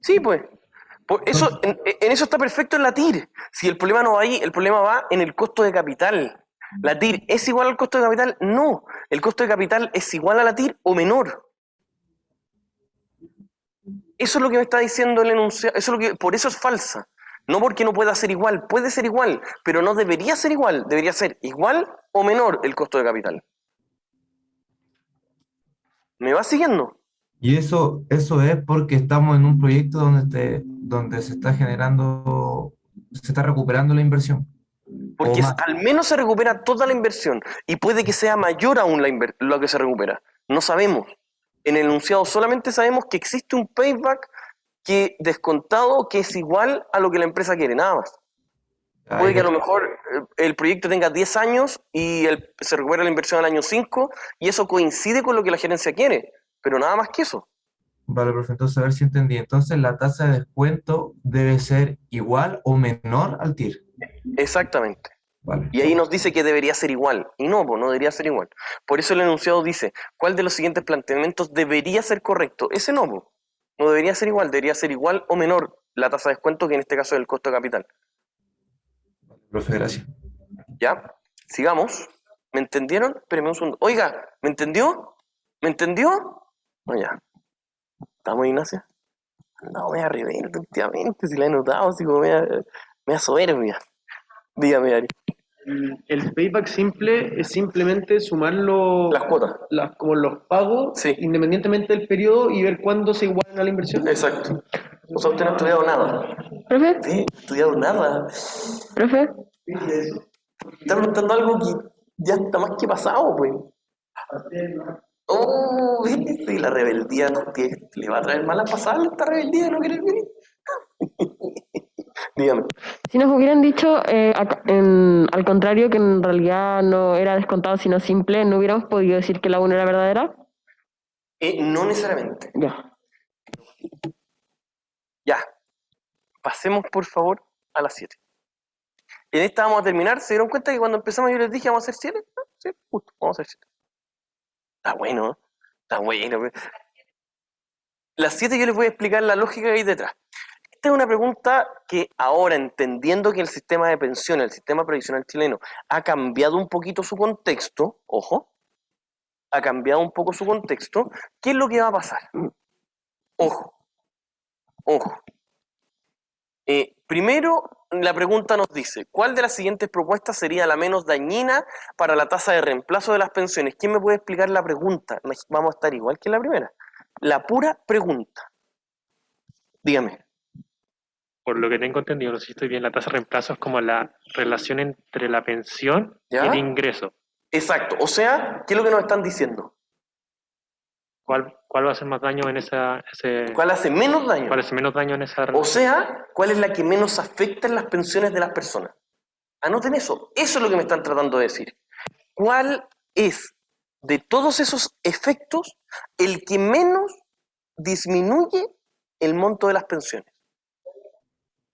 S1: Sí, pues. Por eso, en eso está perfecto en la TIR. Si el problema no va ahí, el problema va en el costo de capital. ¿La TIR es igual al costo de capital? No. El costo de capital es igual a la TIR o menor. Eso es lo que me está diciendo el enunciado. Por eso es falsa. No porque no pueda ser igual. Puede ser igual, pero no debería ser igual. Debería ser igual o menor el costo de capital. ¿Me va siguiendo?
S6: Y eso es porque estamos en un proyecto donde se está generando, se está recuperando la inversión.
S1: Porque al menos se recupera toda la inversión y puede que sea mayor aún lo que se recupera. No sabemos. En el enunciado solamente sabemos que existe un payback descontado que es igual a lo que la empresa quiere, nada más. Puede que a lo mejor el proyecto tenga 10 años y se recupera la inversión al año 5 y eso coincide con lo que la gerencia quiere, pero nada más que eso.
S6: Vale, profe, entonces a ver si entendí. Entonces la tasa de descuento debe ser igual o menor al TIR.
S1: Exactamente.
S6: Vale.
S1: Y ahí nos dice que debería ser igual. Y no, pues no debería ser igual. Por eso el enunciado dice, ¿cuál de los siguientes planteamientos debería ser correcto? Ese no, pues. No debería ser igual o menor la tasa de descuento, que en este caso es el costo de capital.
S6: Profe, gracias.
S1: ¿Ya? Sigamos. ¿Me entendieron? Espérenme un segundo. Oiga, ¿me entendió? ¿Me entendió? No, ya. ¿Estamos, Ignacia? No, me rebelde últimamente, si la he notado, así como me soberbia. Dígame, Ari.
S9: El payback simple es simplemente sumar
S1: Las cuotas.
S9: como los pagos
S1: Sí.
S9: independientemente del periodo y ver cuándo se igualan a la inversión.
S1: Exacto. O sea, usted no ha estudiado nada.
S8: ¿Profe?
S1: Sí, no ha estudiado nada.
S8: ¿Profe?
S1: Está preguntando algo que ya está más que pasado, pues. Oh, sí, la rebeldía que le va a traer malas pasadas esta rebeldía de no querer venir. Dígame.
S8: Si nos hubieran dicho al contrario que en realidad no era descontado sino simple, ¿no hubiéramos podido decir que la 1 era verdadera?
S1: No necesariamente.
S8: Ya.
S1: Ya. Pasemos, por favor, a las 7. En esta vamos a terminar. ¿Se dieron cuenta que cuando empezamos yo les dije vamos a hacer 7? Sí, justo, vamos a hacer 7. Está bueno, ¿eh? Está bueno. Las 7 yo les voy a explicar la lógica que hay detrás. Esta es una pregunta que ahora, entendiendo que el sistema de pensiones, el sistema previsional chileno, ha cambiado un poquito su contexto, ojo, ha cambiado un poco su contexto, ¿qué es lo que va a pasar? Ojo, ojo. Primero, la pregunta nos dice, ¿cuál de las siguientes propuestas sería la menos dañina para la tasa de reemplazo de las pensiones? ¿Quién me puede explicar la pregunta? Vamos a estar igual que la primera. La pura pregunta. Dígame.
S4: Por lo que tengo entendido, no sé si estoy bien, la tasa de reemplazo es como la relación entre la pensión
S1: ¿Ya?
S4: y el ingreso.
S1: Exacto. O sea, ¿qué es lo que nos están diciendo?
S4: ¿Cuál va a hacer más daño en
S1: ¿Cuál hace menos daño?
S4: ¿Cuál hace menos daño en esa
S1: O
S4: relación?
S1: sea, ¿cuál es la que menos afecta en las pensiones de las personas? Anoten eso. Eso es lo que me están tratando de decir. ¿Cuál es, de todos esos efectos, el que menos disminuye el monto de las pensiones?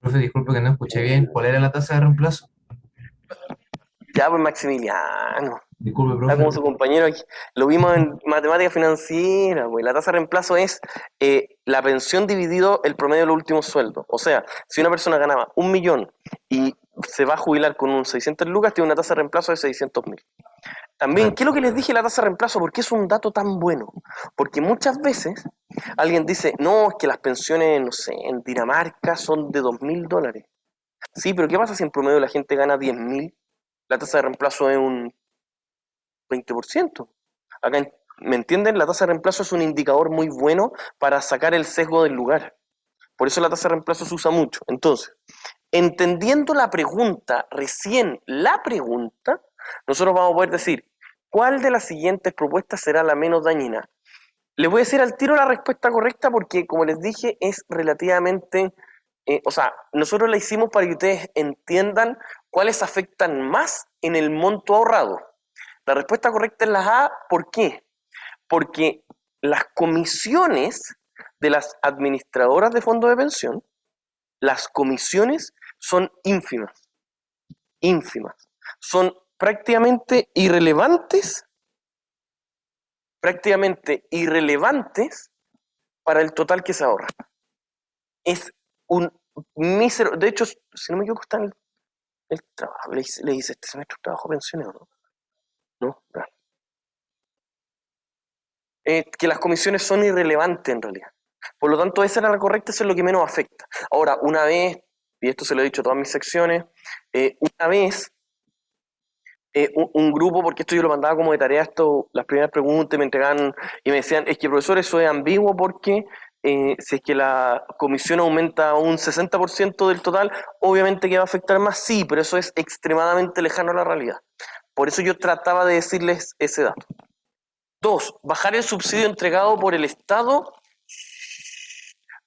S6: Profe, disculpe que no escuché bien. ¿Cuál era la tasa de reemplazo?
S1: Ya, pues Maximiliano.
S6: Disculpe,
S1: Está
S6: profe.
S1: como su compañero aquí. Lo vimos en matemática financiera, pues. La tasa de reemplazo es la pensión dividido el promedio de los últimos sueldos. O sea, si una persona ganaba 1.000.000 y se va a jubilar con un 600 lucas, tiene una tasa de reemplazo de 600.000. También, ¿qué es lo que les dije la tasa de reemplazo? ¿Por qué es un dato tan bueno? Porque muchas veces alguien dice, no, es que las pensiones, no sé, en Dinamarca son de $2.000. Sí, pero ¿qué pasa si en promedio la gente gana 10.000? La tasa de reemplazo es un 20%. Acá, ¿me entienden? La tasa de reemplazo es un indicador muy bueno para sacar el sesgo del lugar. Por eso la tasa de reemplazo se usa mucho. Entonces, entendiendo la pregunta, recién la pregunta, nosotros vamos a poder decir, ¿cuál de las siguientes propuestas será la menos dañina? Les voy a decir al tiro la respuesta correcta porque, como les dije, es relativamente... o sea, nosotros la hicimos para que ustedes entiendan cuáles afectan más en el monto ahorrado. La respuesta correcta es la A. ¿Por qué? Porque las comisiones de las administradoras de fondos de pensión, las comisiones son ínfimas. Ínfimas. Son prácticamente irrelevantes para el total que se ahorra. Es un mísero, de hecho, si no me equivoco, está en el trabajo, le dice este semestre trabajo pensionero, ¿no? ¿No? No. Que las comisiones son irrelevantes en realidad. Por lo tanto, esa era la correcta, eso es lo que menos afecta. Ahora, una vez, y esto se lo he dicho a todas mis secciones, una vez un grupo, porque esto yo lo mandaba como de tarea, las primeras preguntas me entregaban y me decían, es que profesor, eso es ambiguo porque si es que la comisión aumenta un 60% del total, obviamente que va a afectar más, sí, pero eso es extremadamente lejano a la realidad. Por eso yo trataba de decirles ese dato. 2, bajar el subsidio entregado por el Estado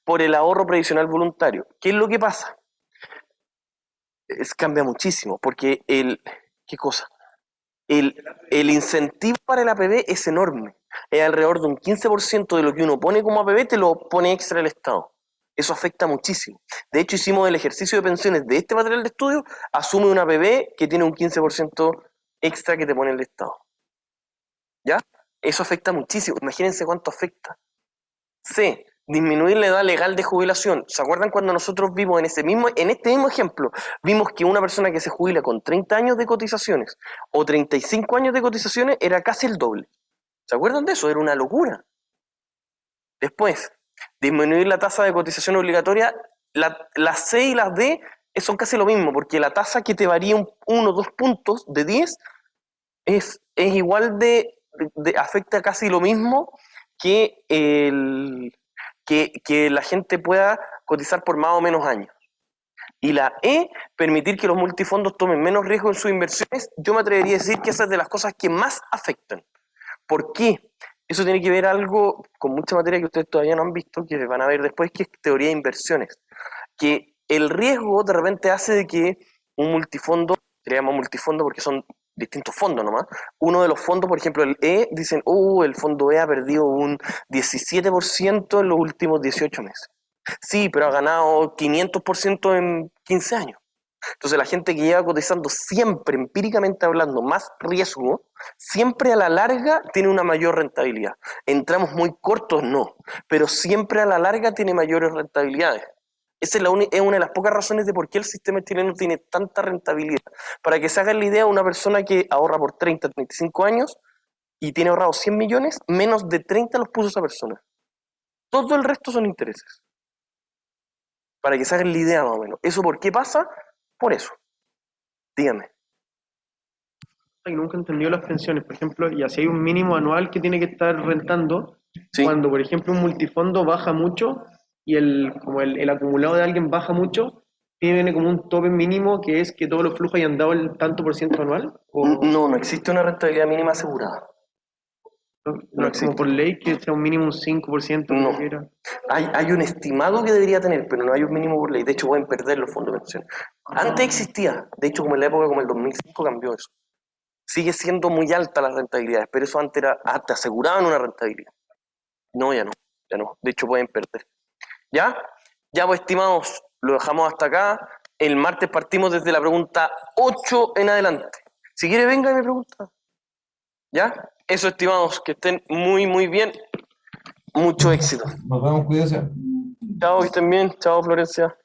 S1: por el ahorro previsional voluntario. ¿Qué es lo que pasa? Cambia muchísimo, porque ¿qué cosa? El incentivo para el APB es enorme. Es alrededor de un 15% de lo que uno pone como APB, te lo pone extra el Estado. Eso afecta muchísimo. De hecho, hicimos el ejercicio de pensiones de este material de estudio, asume una APB que tiene un 15% extra que te pone el Estado. ¿Ya? Eso afecta muchísimo. Imagínense cuánto afecta. C. Disminuir la edad legal de jubilación. ¿Se acuerdan cuando nosotros vimos en este mismo ejemplo, vimos que una persona que se jubila con 30 años de cotizaciones o 35 años de cotizaciones era casi el doble? ¿Se acuerdan de eso? Era una locura. Después, disminuir la tasa de cotización obligatoria. Las C y las D son casi lo mismo, porque la tasa que te varía 1 o 2 puntos de 10 es igual afecta casi lo mismo que que la gente pueda cotizar por más o menos años. Y la E, permitir que los multifondos tomen menos riesgo en sus inversiones. Yo me atrevería a decir que esa es de las cosas que más afectan. ¿Por qué? Eso tiene que ver algo con mucha materia que ustedes todavía no han visto, que van a ver después, que es teoría de inversiones. Que el riesgo de repente hace de que un multifondo, se le llama multifondo porque son distintos fondos nomás, uno de los fondos, por ejemplo el E, dicen, el fondo E ha perdido un 17% en los últimos 18 meses. Sí, pero ha ganado 500% en 15 años. Entonces la gente que lleva cotizando siempre, empíricamente hablando, más riesgo, siempre a la larga tiene una mayor rentabilidad. Entramos muy cortos, no, pero siempre a la larga tiene mayores rentabilidades. Esa es una de las pocas razones de por qué el sistema chileno tiene tanta rentabilidad. Para que se hagan la idea, una persona que ahorra por 30, 35 años y tiene ahorrado 100 millones, menos de 30 los puso esa persona. Todo el resto son intereses. Para que se hagan la idea más o menos. ¿Eso por qué pasa? Por eso. Dígame.
S9: Y nunca he entendido las pensiones, por ejemplo, y así hay un mínimo anual que tiene que estar rentando.
S1: Sí.
S9: Cuando, por ejemplo, un multifondo baja mucho y el acumulado de alguien baja mucho, tiene como un tope mínimo que es que todos los flujos hayan dado el tanto por ciento anual.
S1: No existe una rentabilidad mínima asegurada.
S9: No existe. Como por ley que sea un mínimo un 5%.
S1: No. Hay un estimado que debería tener, pero no hay un mínimo por ley. De hecho, pueden perder los fondos de pensión. Antes existía. De hecho, como en la época como el 2005 cambió eso. Sigue siendo muy alta las rentabilidades, pero eso antes te aseguraban una rentabilidad. No, ya no. De hecho, pueden perder. ¿Ya? Ya, pues, estimados, lo dejamos hasta acá. El martes partimos desde la pregunta 8 en adelante. Si quiere, venga y me pregunta. ¿Ya? Eso, estimados, que estén muy, muy bien. Mucho éxito.
S6: Nos vemos, cuídense.
S1: Chao, que estén bien. Chao, Florencia.